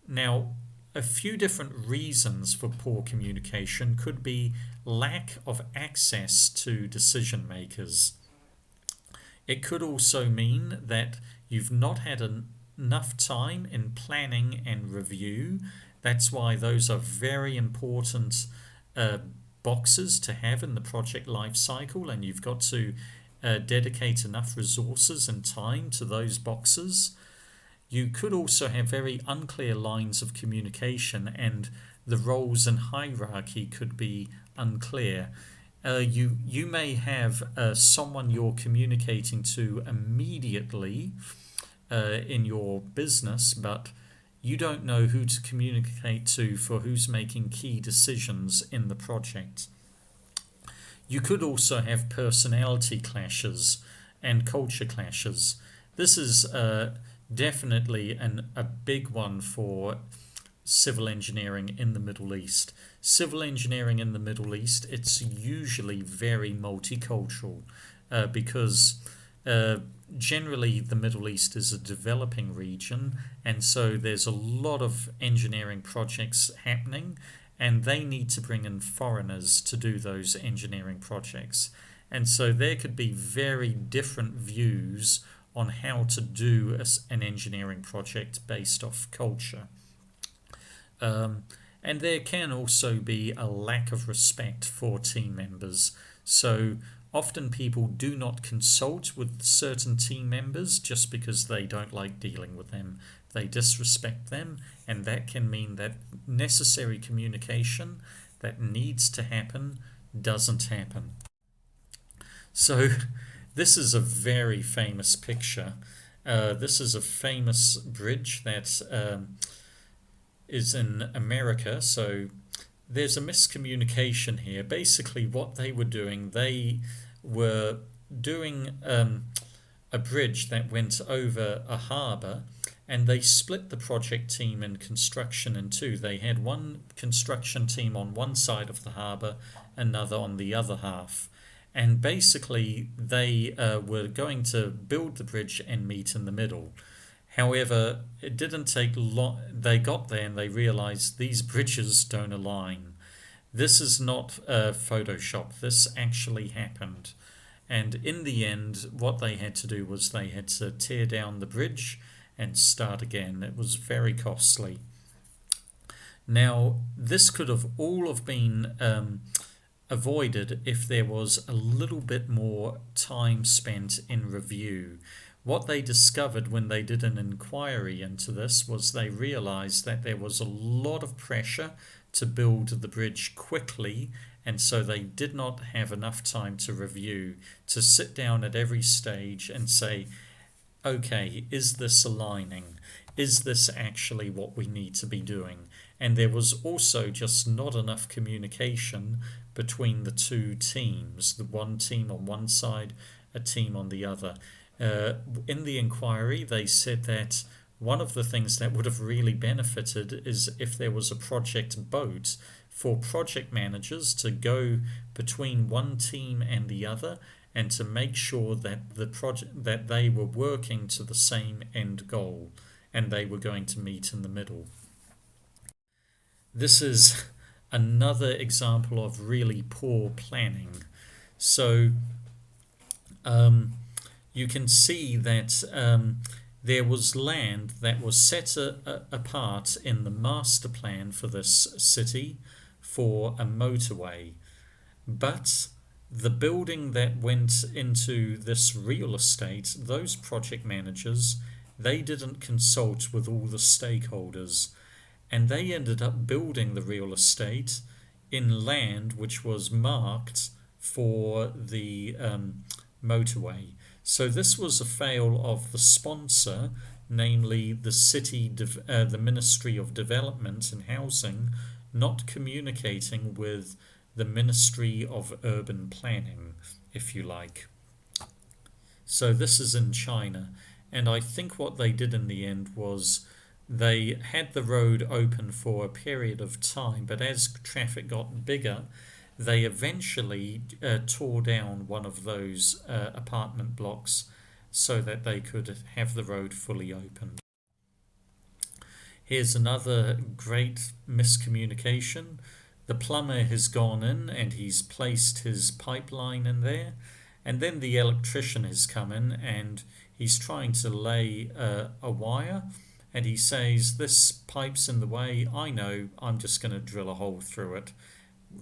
Now, a few different reasons for poor communication could be lack of access to decision makers. It could also mean that you've not had enough time in planning and review. That's why those are very important boxes to have in the project life cycle, and you've got to dedicate enough resources and time to those boxes. You could also have very unclear lines of communication, and the roles and hierarchy could be unclear. You may have someone you're communicating to immediately in your business, but you don't know who to communicate to for who's making key decisions in the project. You could also have personality clashes and culture clashes. This is definitely a big one for civil engineering in the Middle East. Civil engineering in the Middle East, it's usually very multicultural because generally the Middle East is a developing region, and so there's a lot of engineering projects happening, and they need to bring in foreigners to do those engineering projects. And so there could be very different views on how to do an engineering project based off culture. And there can also be a lack of respect for team members. So often people do not consult with certain team members just because they don't like dealing with them. They disrespect them, and that can mean that necessary communication that needs to happen doesn't happen. So this is a very famous picture. This is a famous bridge that is in America. So there's a miscommunication here. Basically, what they were doing, they were doing a bridge that went over a harbour, and they split the project team in construction in two. They had one construction team on one side of the harbour, another on the other half. And basically, they were going to build the bridge and meet in the middle. However, it didn't take long. They got there and they realized these bridges don't align. This is not Photoshop. This actually happened. And in the end, what they had to do was they had to tear down the bridge and start again. It was very costly. Now, this could have all have been avoided if there was a little bit more time spent in review. What they discovered when they did an inquiry into this was they realized that there was a lot of pressure to build the bridge quickly, and so they did not have enough time to review, to sit down at every stage and say, okay, is this aligning? Is this actually what we need to be doing? And there was also just not enough communication between the two teams, the one team on one side, a team on the other. In the inquiry, they said that one of the things that would have really benefited is if there was a project boat for project managers to go between one team and the other, and to make sure that the project that they were working to the same end goal and they were going to meet in the middle. This is another example of really poor planning. So you can see that there was land that was set apart in the master plan for this city for a motorway, but the building that went into this real estate, those project managers, they didn't consult with all the stakeholders, and they ended up building the real estate in land which was marked for the motorway. So this was a fail of the sponsor, namely the Ministry of Development and Housing, not communicating with the Ministry of Urban Planning, if you like. So this is in China, and I think what they did in the end was they had the road open for a period of time, but as traffic got bigger, they eventually tore down one of those apartment blocks so that they could have the road fully opened. Here's another great miscommunication. The plumber has gone in and he's placed his pipeline in there, and then the electrician has come in and he's trying to lay a wire, and he says, "This pipe's in the way, I know, I'm just going to drill a hole through it,"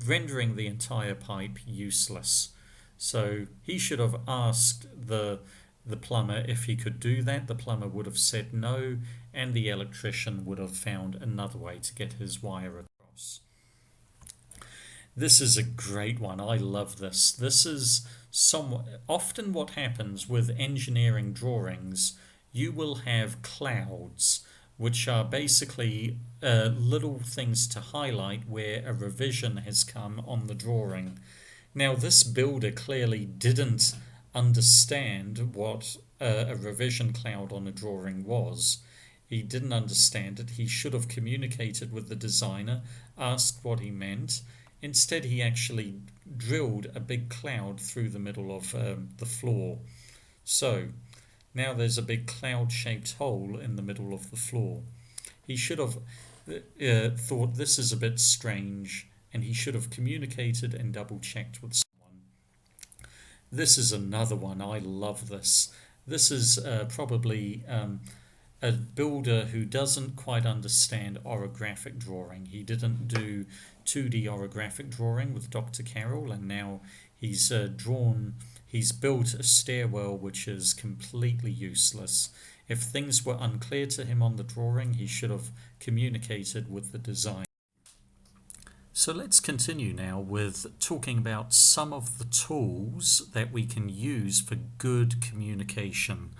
rendering the entire pipe useless. So he should have asked the plumber if he could do that. The plumber would have said no, and the electrician would have found another way to get his wire across. This is a great one. I love this. This is often what happens with engineering drawings. You will have clouds, which are basically little things to highlight where a revision has come on the drawing. Now, this builder clearly didn't understand what a revision cloud on a drawing was. He didn't understand it. He should have communicated with the designer, asked what he meant. Instead, he actually drilled a big cloud through the middle of the floor. So now there's a big cloud-shaped hole in the middle of the floor. He should have thought this is a bit strange, and he should have communicated and double-checked with someone. This is another one. I love this. This is probably a builder who doesn't quite understand orographic drawing. He didn't do 2D orographic drawing with Dr. Carroll, and now he's built a stairwell which is completely useless. If things were unclear to him on the drawing, he should have communicated with the designer. So let's continue now with talking about some of the tools that we can use for good communication.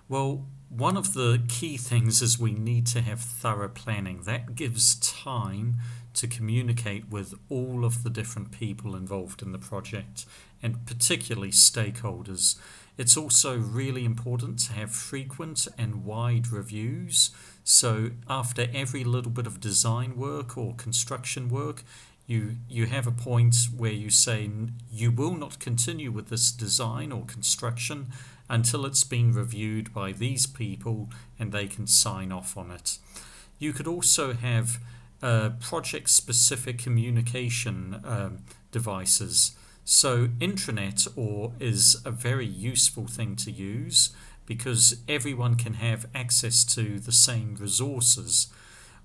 Well, one of the key things is we need to have thorough planning. That gives time to communicate with all of the different people involved in the project, and particularly stakeholders. It's also really important to have frequent and wide reviews. So after every little bit of design work or construction work, you have a point where you say you will not continue with this design or construction until it's been reviewed by these people and they can sign off on it. You could also have project-specific communication devices. So intranet is a very useful thing to use because everyone can have access to the same resources.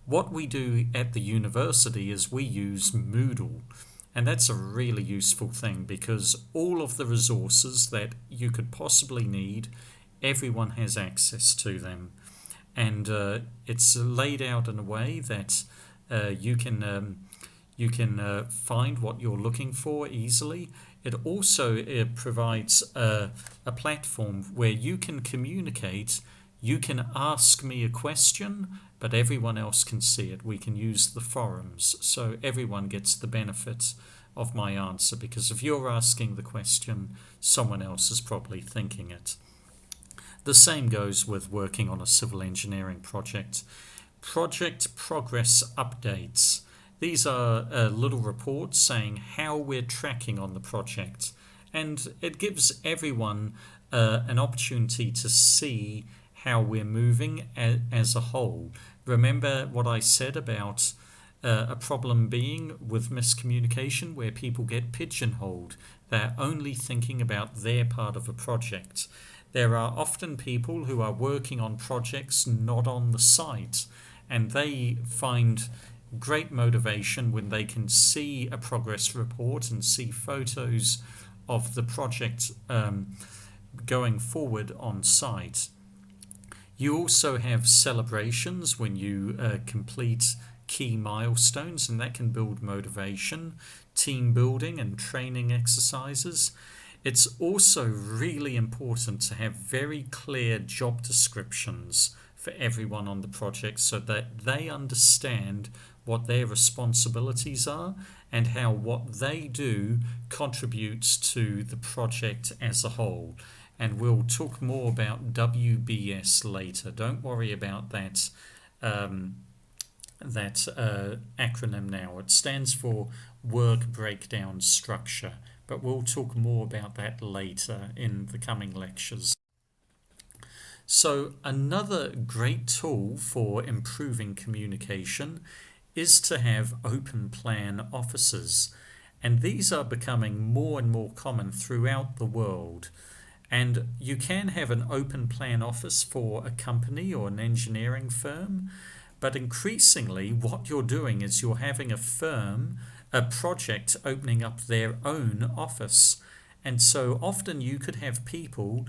What we do at the university is we use Moodle, and that's a really useful thing because all of the resources that you could possibly need, everyone has access to them. And it's laid out in a way that you can find what you're looking for easily. It also provides a platform where you can communicate. You can ask me a question, but everyone else can see it. We can use the forums, so everyone gets the benefit of my answer, because if you're asking the question, someone else is probably thinking it. The same goes with working on a civil engineering project. Project progress updates. These are little reports saying how we're tracking on the project, and it gives everyone an opportunity to see how we're moving as a whole. Remember what I said about a problem being with miscommunication, where people get pigeonholed. They're only thinking about their part of a project. There are often people who are working on projects not on the site, and they find great motivation when they can see a progress report and see photos of the project going forward on site. You also have celebrations when you complete key milestones, and that can build motivation, team building and training exercises. It's also really important to have very clear job descriptions for everyone on the project so that they understand what their responsibilities are and how what they do contributes to the project as a whole. And we'll talk more about WBS later. Don't worry about that acronym now. It stands for Work Breakdown Structure, but we'll talk more about that later in the coming lectures. So another great tool for improving communication is to have open plan offices, and these are becoming more and more common throughout the world. And you can have an open plan office for a company or an engineering firm, but increasingly what you're doing is you're having a project opening up their own office. And so often you could have people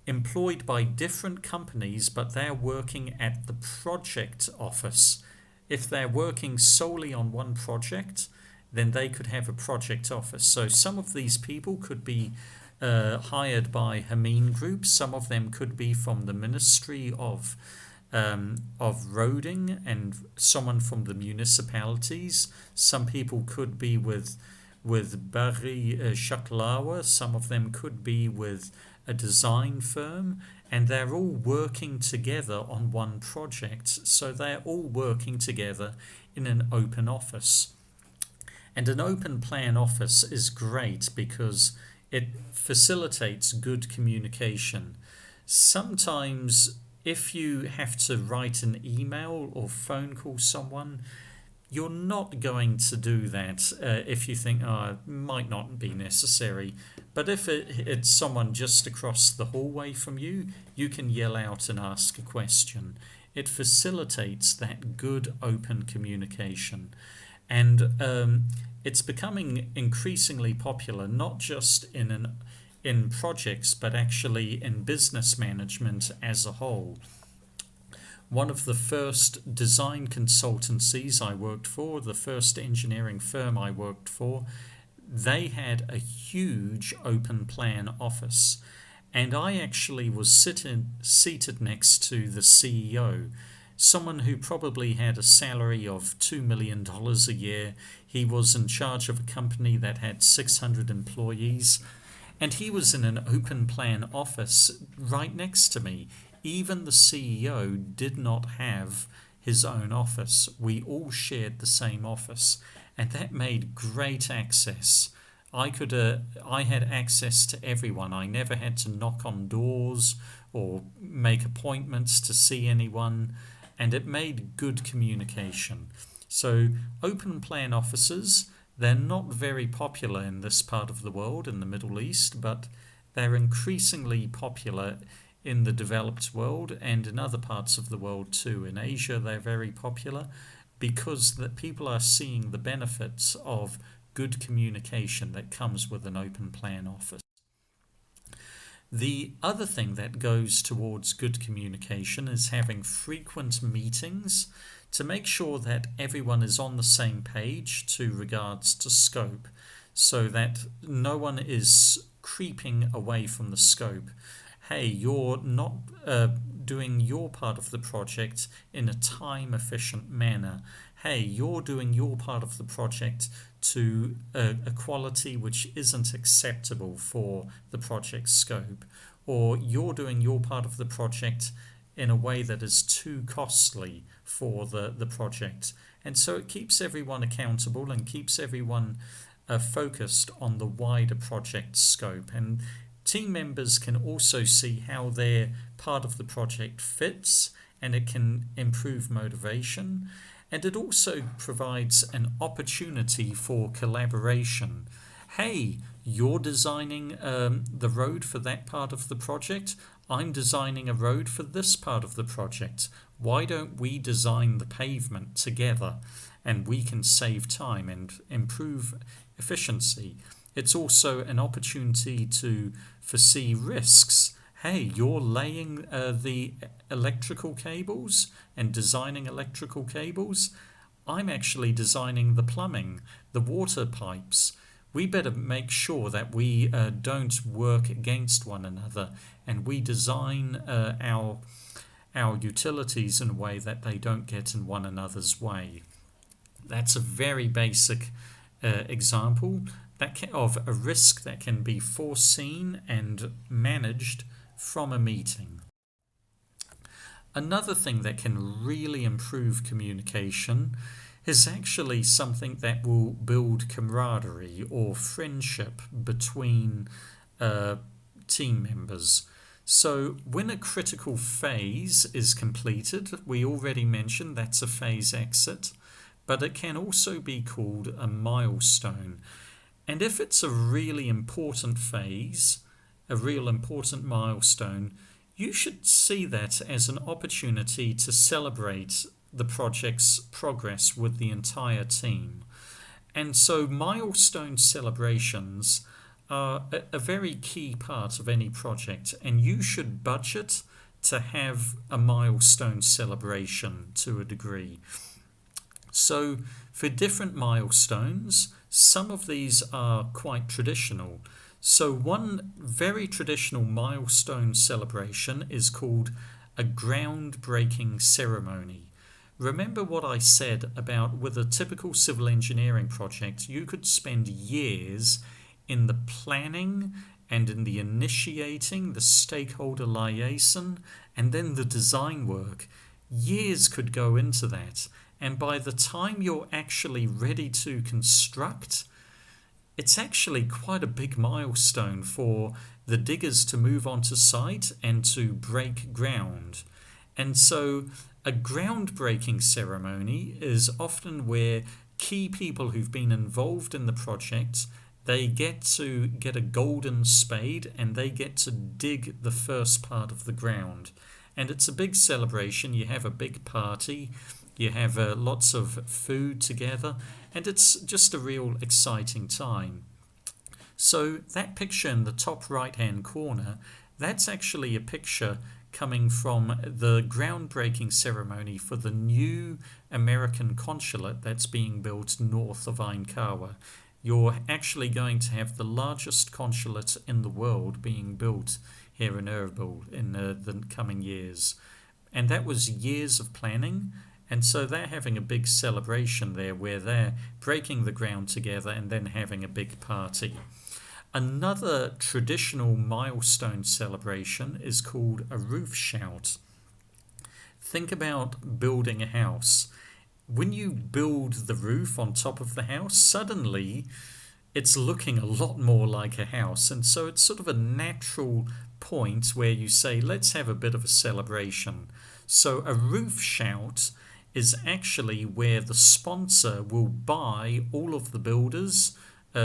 employed by different companies, but they're working at the project office. If they're working solely on one project, then they could have a project office. So some of these people could be hired by Hameen Group. Some of them could be from the Ministry of Roading and someone from the municipalities. Some people could be with Barry Shaklawa. Some of them could be with a design firm, and they're all working together on one project. So they're all working together in an open office. And an open plan office is great because it facilitates good communication. Sometimes if you have to write an email or phone call someone, you're not going to do that if you think, it might not be necessary. But if it's someone just across the hallway from you, you can yell out and ask a question. It facilitates that good open communication. And it's becoming increasingly popular, not just in projects, but actually in business management as a whole. One of the first design consultancies I worked for, the first engineering firm I worked for, they had a huge open plan office. And I actually was seated next to the CEO, someone who probably had a salary of $2 million a year. He was in charge of a company that had 600 employees. And he was in an open plan office right next to me. Even the CEO did not have his own office. We all shared the same office, and that made great access. I had access to everyone. I never had to knock on doors or make appointments to see anyone, and it made good communication. So open plan offices, they're not very popular in this part of the world, in the Middle East, but they're increasingly popular in the developed world and in other parts of the world too. In Asia, they're very popular because that people are seeing the benefits of good communication that comes with an open plan office. The other thing that goes towards good communication is having frequent meetings to make sure that everyone is on the same page to regards to scope, so that no one is creeping away from the scope. Hey, you're not doing your part of the project in a time-efficient manner. Hey, you're doing your part of the project to a quality which isn't acceptable for the project scope. Or you're doing your part of the project in a way that is too costly for the project. And so it keeps everyone accountable and keeps everyone focused on the wider project scope. And team members can also see how their part of the project fits, and it can improve motivation. And it also provides an opportunity for collaboration. Hey, you're designing the road for that part of the project. I'm designing a road for this part of the project. Why don't we design the pavement together, and we can save time and improve efficiency? It's also an opportunity to foresee risks. Hey, you're laying the electrical cables and designing electrical cables. I'm actually designing the plumbing, the water pipes. we better make sure that we don't work against one another, and we design our utilities in a way that they don't get in one another's way. That's a very basic example of a risk that can be foreseen and managed from a meeting. Another thing that can really improve communication is actually something that will build camaraderie or friendship between team members. So when a critical phase is completed, we already mentioned that's a phase exit, but it can also be called a milestone. And if it's a really important phase, a real important milestone, you should see that as an opportunity to celebrate the project's progress with the entire team. And so milestone celebrations are a very key part of any project, and you should budget to have a milestone celebration to a degree. So for different milestones, some of these are quite traditional. So one very traditional milestone celebration is called a groundbreaking ceremony. Remember what I said about with a typical civil engineering project, you could spend years in the planning and in the initiating, the stakeholder liaison, and then the design work. Years could go into that. And by the time you're actually ready to construct, it's actually quite a big milestone for the diggers to move onto site and to break ground. And so a groundbreaking ceremony is often where key people who've been involved in the project, they get to get a golden spade and they get to dig the first part of the ground. And it's a big celebration. You have a big party. You have lots of food together, and it's just a real exciting time. So that picture in the top right-hand corner, that's actually a picture coming from the groundbreaking ceremony for the new American consulate that's being built north of Ainkawa. You're actually going to have the largest consulate in the world being built here in Erbil in the coming years. And that was years of planning. And so they're having a big celebration there where they're breaking the ground together and then having a big party. Another traditional milestone celebration is called a roof shout. Think about building a house. When you build the roof on top of the house, suddenly it's looking a lot more like a house. And so it's sort of a natural point where you say, let's have a bit of a celebration. So a roof shout is actually where the sponsor will buy all of the builders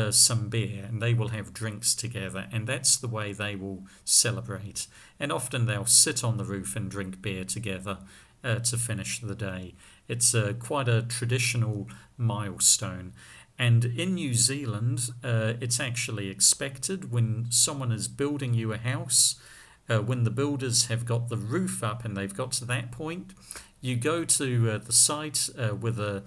some beer, and they will have drinks together, and that's the way they will celebrate. And often they'll sit on the roof and drink beer together to finish the day. It's quite a traditional milestone. And in New Zealand, it's actually expected when someone is building you a house, when the builders have got the roof up and they've got to that point, you go to the site with a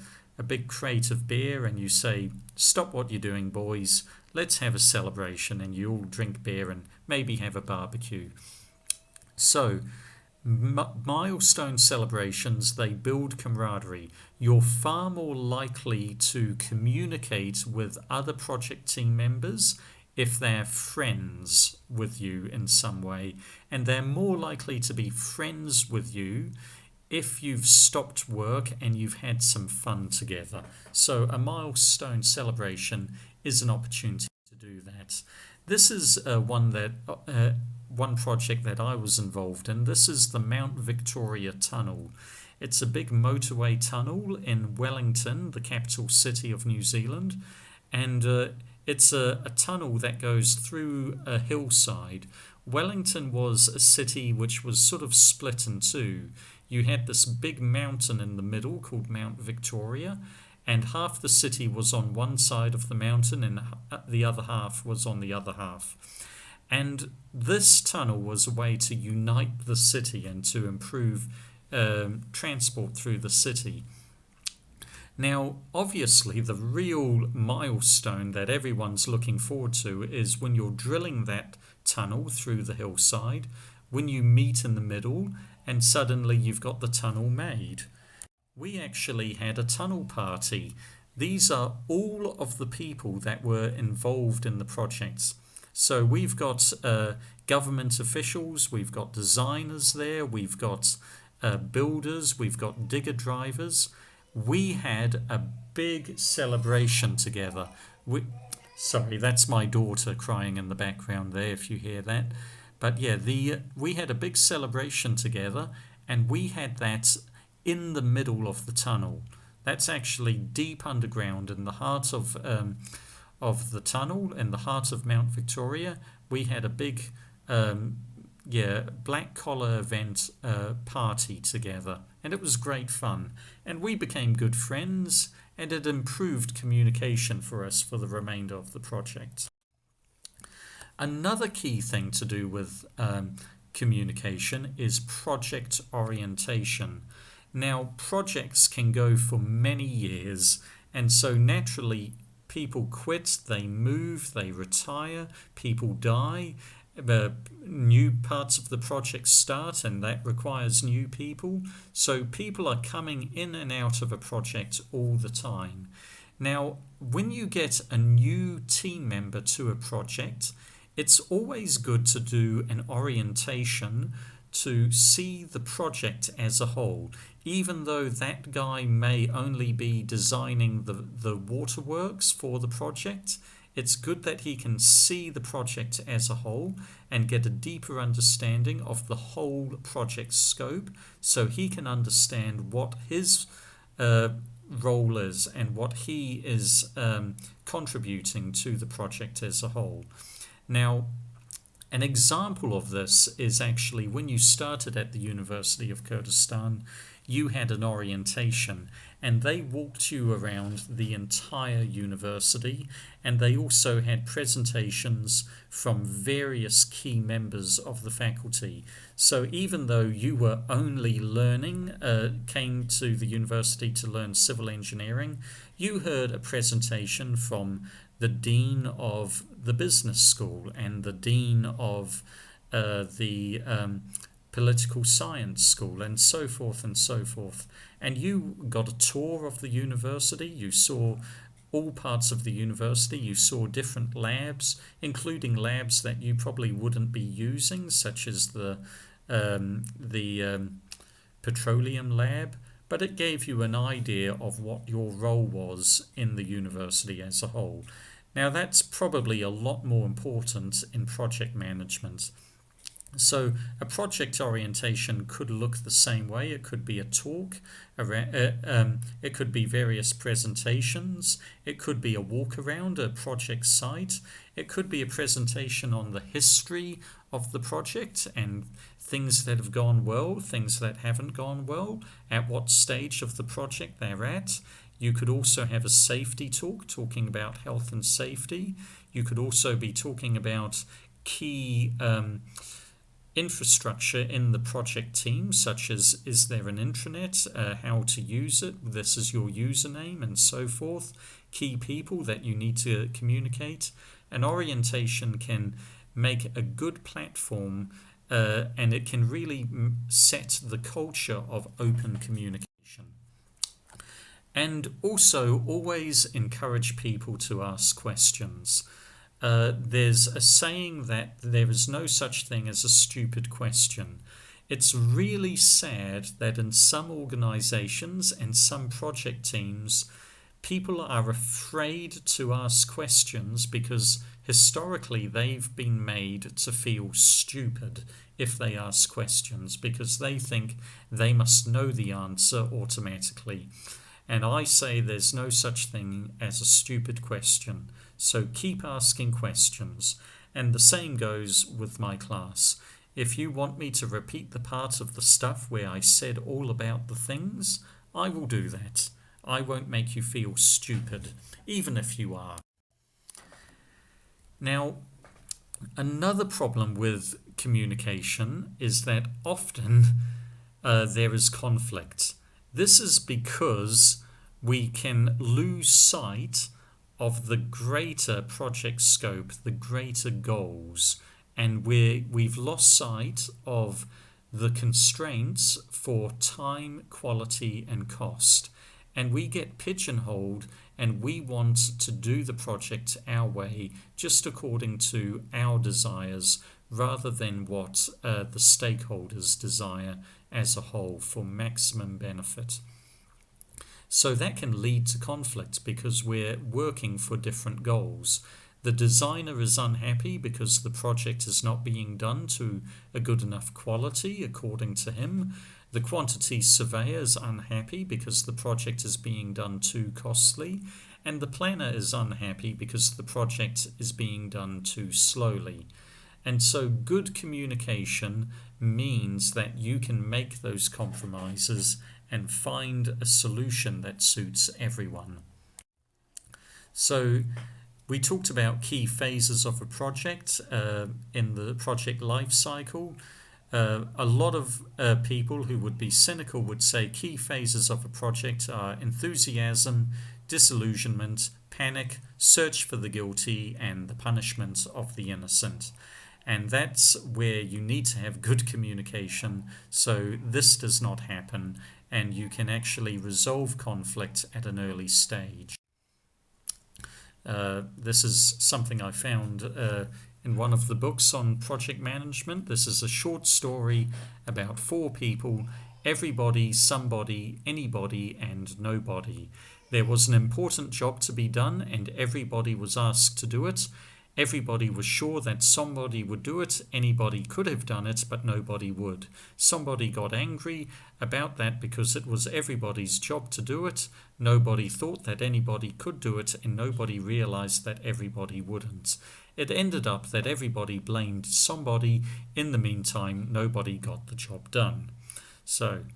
big crate of beer and you say, stop what you're doing, boys, let's have a celebration, and you all drink beer and maybe have a barbecue. So milestone celebrations, they build camaraderie. You're far more likely to communicate with other project team members if they're friends with you in some way, and they're more likely to be friends with you if you've stopped work and you've had some fun together. So a milestone celebration is an opportunity to do that. This is one project that I was involved in. This is the Mount Victoria Tunnel. It's a big motorway tunnel in Wellington, the capital city of New Zealand, and it's a tunnel that goes through a hillside. Wellington was a city which was sort of split in two. You had this big mountain in the middle called Mount Victoria, and half the city was on one side of the mountain and the other half was on the other half. And this tunnel was a way to unite the city and to improve transport through the city. Now, obviously, the real milestone that everyone's looking forward to is when you're drilling that tunnel through the hillside, when you meet in the middle, and suddenly you've got the tunnel made. We actually had a tunnel party. These are all of the people that were involved in the projects. So we've got government officials, we've got designers there, we've got builders, we've got digger drivers. We had a big celebration together. Sorry, that's my daughter crying in the background there, if you hear that. But yeah, we had a big celebration together, and we had that in the middle of the tunnel. That's actually deep underground in the heart of the tunnel, in the heart of Mount Victoria. We had a big black collar event party together, and it was great fun. And we became good friends, and it improved communication for us for the remainder of the project. Another key thing to do with communication is project orientation. Now, projects can go for many years, and so naturally people quit, they move, they retire, people die, new parts of the project start, and that requires new people. So people are coming in and out of a project all the time. Now, when you get a new team member to a project, it's always good to do an orientation to see the project as a whole. Even though that guy may only be designing the waterworks for the project, it's good that he can see the project as a whole and get a deeper understanding of the whole project scope, so he can understand what his role is and what he is contributing to the project as a whole. Now, an example of this is actually when you started at the University of Kurdistan, you had an orientation, and they walked you around the entire university, and they also had presentations from various key members of the faculty. So even though you were only learning, came to the university to learn civil engineering, you heard a presentation from the dean of the business school and the dean of the political science school, and so forth and so forth. And you got a tour of the university, you saw all parts of the university, you saw different labs, including labs that you probably wouldn't be using, such as the petroleum lab, but it gave you an idea of what your role was in the university as a whole. Now, that's probably a lot more important in project management. So a project orientation could look the same way. It could be a talk, it could be various presentations, it could be a walk around a project site, it could be a presentation on the history of the project and things that have gone well, things that haven't gone well, at what stage of the project they're at. You could also have a safety talk, talking about health and safety. You could also be talking about key infrastructure in the project team, such as, is there an intranet, how to use it, this is your username, and so forth. Key people that you need to communicate. An orientation can make a good platform, and it can really set the culture of open communication. And also always encourage people to ask questions. There's a saying that there is no such thing as a stupid question. It's really sad that in some organizations and some project teams, people are afraid to ask questions because historically they've been made to feel stupid if they ask questions, because they think they must know the answer automatically. And I say there's no such thing as a stupid question. So keep asking questions. And the same goes with my class. If you want me to repeat the part of the stuff where I said all about the things, I will do that. I won't make you feel stupid, even if you are. Now, another problem with communication is that often there is conflict. This is because we can lose sight of the greater project scope, the greater goals, and we've lost sight of the constraints for time, quality, and cost. And we get pigeonholed, and we want to do the project our way, just according to our desires, rather than what the stakeholders desire as a whole for maximum benefit. So that can lead to conflict because we're working for different goals. The designer is unhappy because the project is not being done to a good enough quality according to him. The quantity surveyor is unhappy because the project is being done too costly. And the planner is unhappy because the project is being done too slowly. And so good communication means that you can make those compromises and find a solution that suits everyone. So we talked about key phases of a project in the project life cycle. A lot of people who would be cynical would say key phases of a project are enthusiasm, disillusionment, panic, search for the guilty, and the punishment of the innocent. And that's where you need to have good communication so this does not happen and you can actually resolve conflict at an early stage. This is something I found in one of the books on project management. This is a short story about 4 people, everybody, somebody, anybody, and nobody. There was an important job to be done and everybody was asked to do it. Everybody was sure that somebody would do it. Anybody could have done it, but nobody would. Somebody got angry about that because it was everybody's job to do it. Nobody thought that anybody could do it, and nobody realized that everybody wouldn't. It ended up that everybody blamed somebody. In the meantime, nobody got the job done. So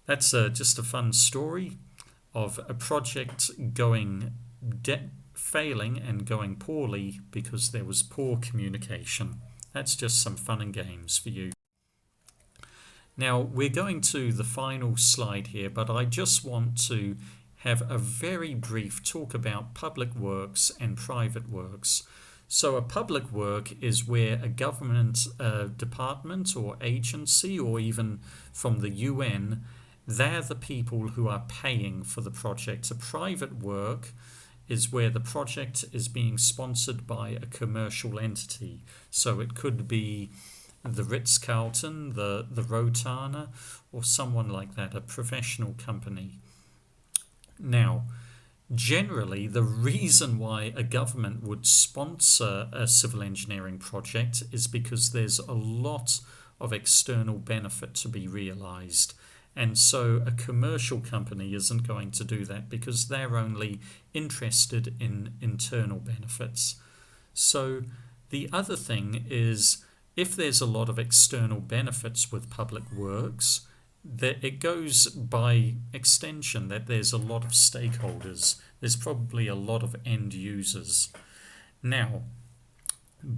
that's just a fun story of a project failing and going poorly because there was poor communication. That's just some fun and games for you. Now we're going to the final slide here, but I just want to have a very brief talk about public works and private works. So a public work is where a government department or agency, or even from the UN, they're the people who are paying for the project. A private work is where the project is being sponsored by a commercial entity. So it could be the Ritz-Carlton, the Rotana, or someone like that, a professional company. Now, generally, the reason why a government would sponsor a civil engineering project is because there's a lot of external benefit to be realized. And so a commercial company isn't going to do that because they're only interested in internal benefits. So the other thing is, if there's a lot of external benefits with public works, that it goes by extension that there's a lot of stakeholders. There's probably a lot of end users. Now,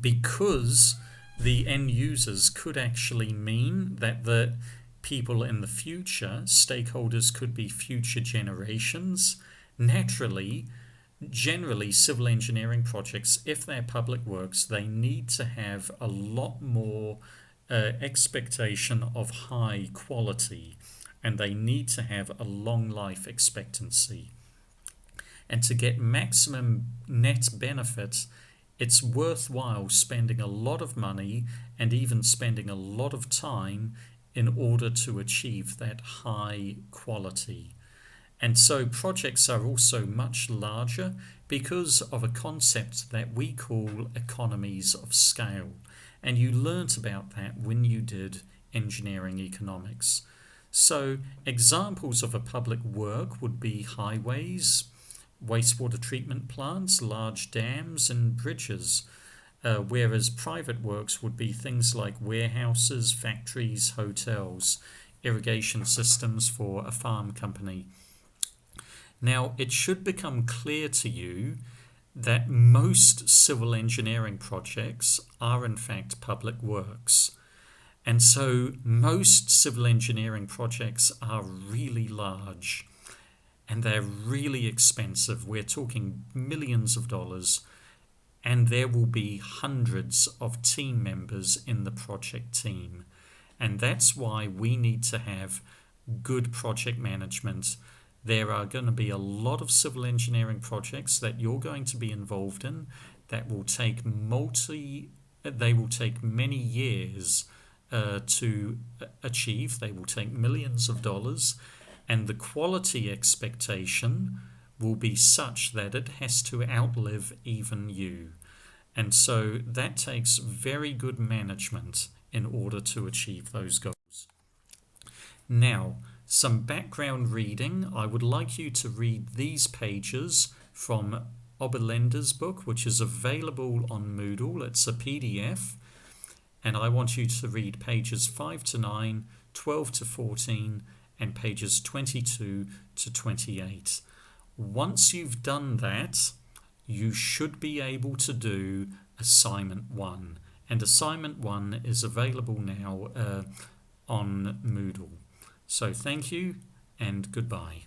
because the end users could actually mean that the people in the future, stakeholders could be future generations. Naturally, generally civil engineering projects, if they're public works, they need to have a lot more expectation of high quality, and they need to have a long life expectancy. And to get maximum net benefit, it's worthwhile spending a lot of money and even spending a lot of time in order to achieve that high quality. And so projects are also much larger because of a concept that we call economies of scale. And you learnt about that when you did engineering economics. So examples of a public work would be highways, wastewater treatment plants, large dams and bridges. Whereas private works would be things like warehouses, factories, hotels, irrigation systems for a farm company. Now, it should become clear to you that most civil engineering projects are in fact public works. And so most civil engineering projects are really large. and they're really expensive. We're talking millions of dollars, and there will be hundreds of team members in the project team. And that's why we need to have good project management. There are going to be a lot of civil engineering projects that you're going to be involved in that will take many years to achieve. They will take millions of dollars, and the quality expectation will be such that it has to outlive even you. And so that takes very good management in order to achieve those goals. Now, some background reading. I would like you to read these pages from Oberlender's book, which is available on Moodle. It's a PDF. And I want you to read pages 5 to 9, 12 to 14, and pages 22 to 28. Once you've done that, you should be able to do assignment 1. And assignment 1 is available now on Moodle. So thank you and goodbye.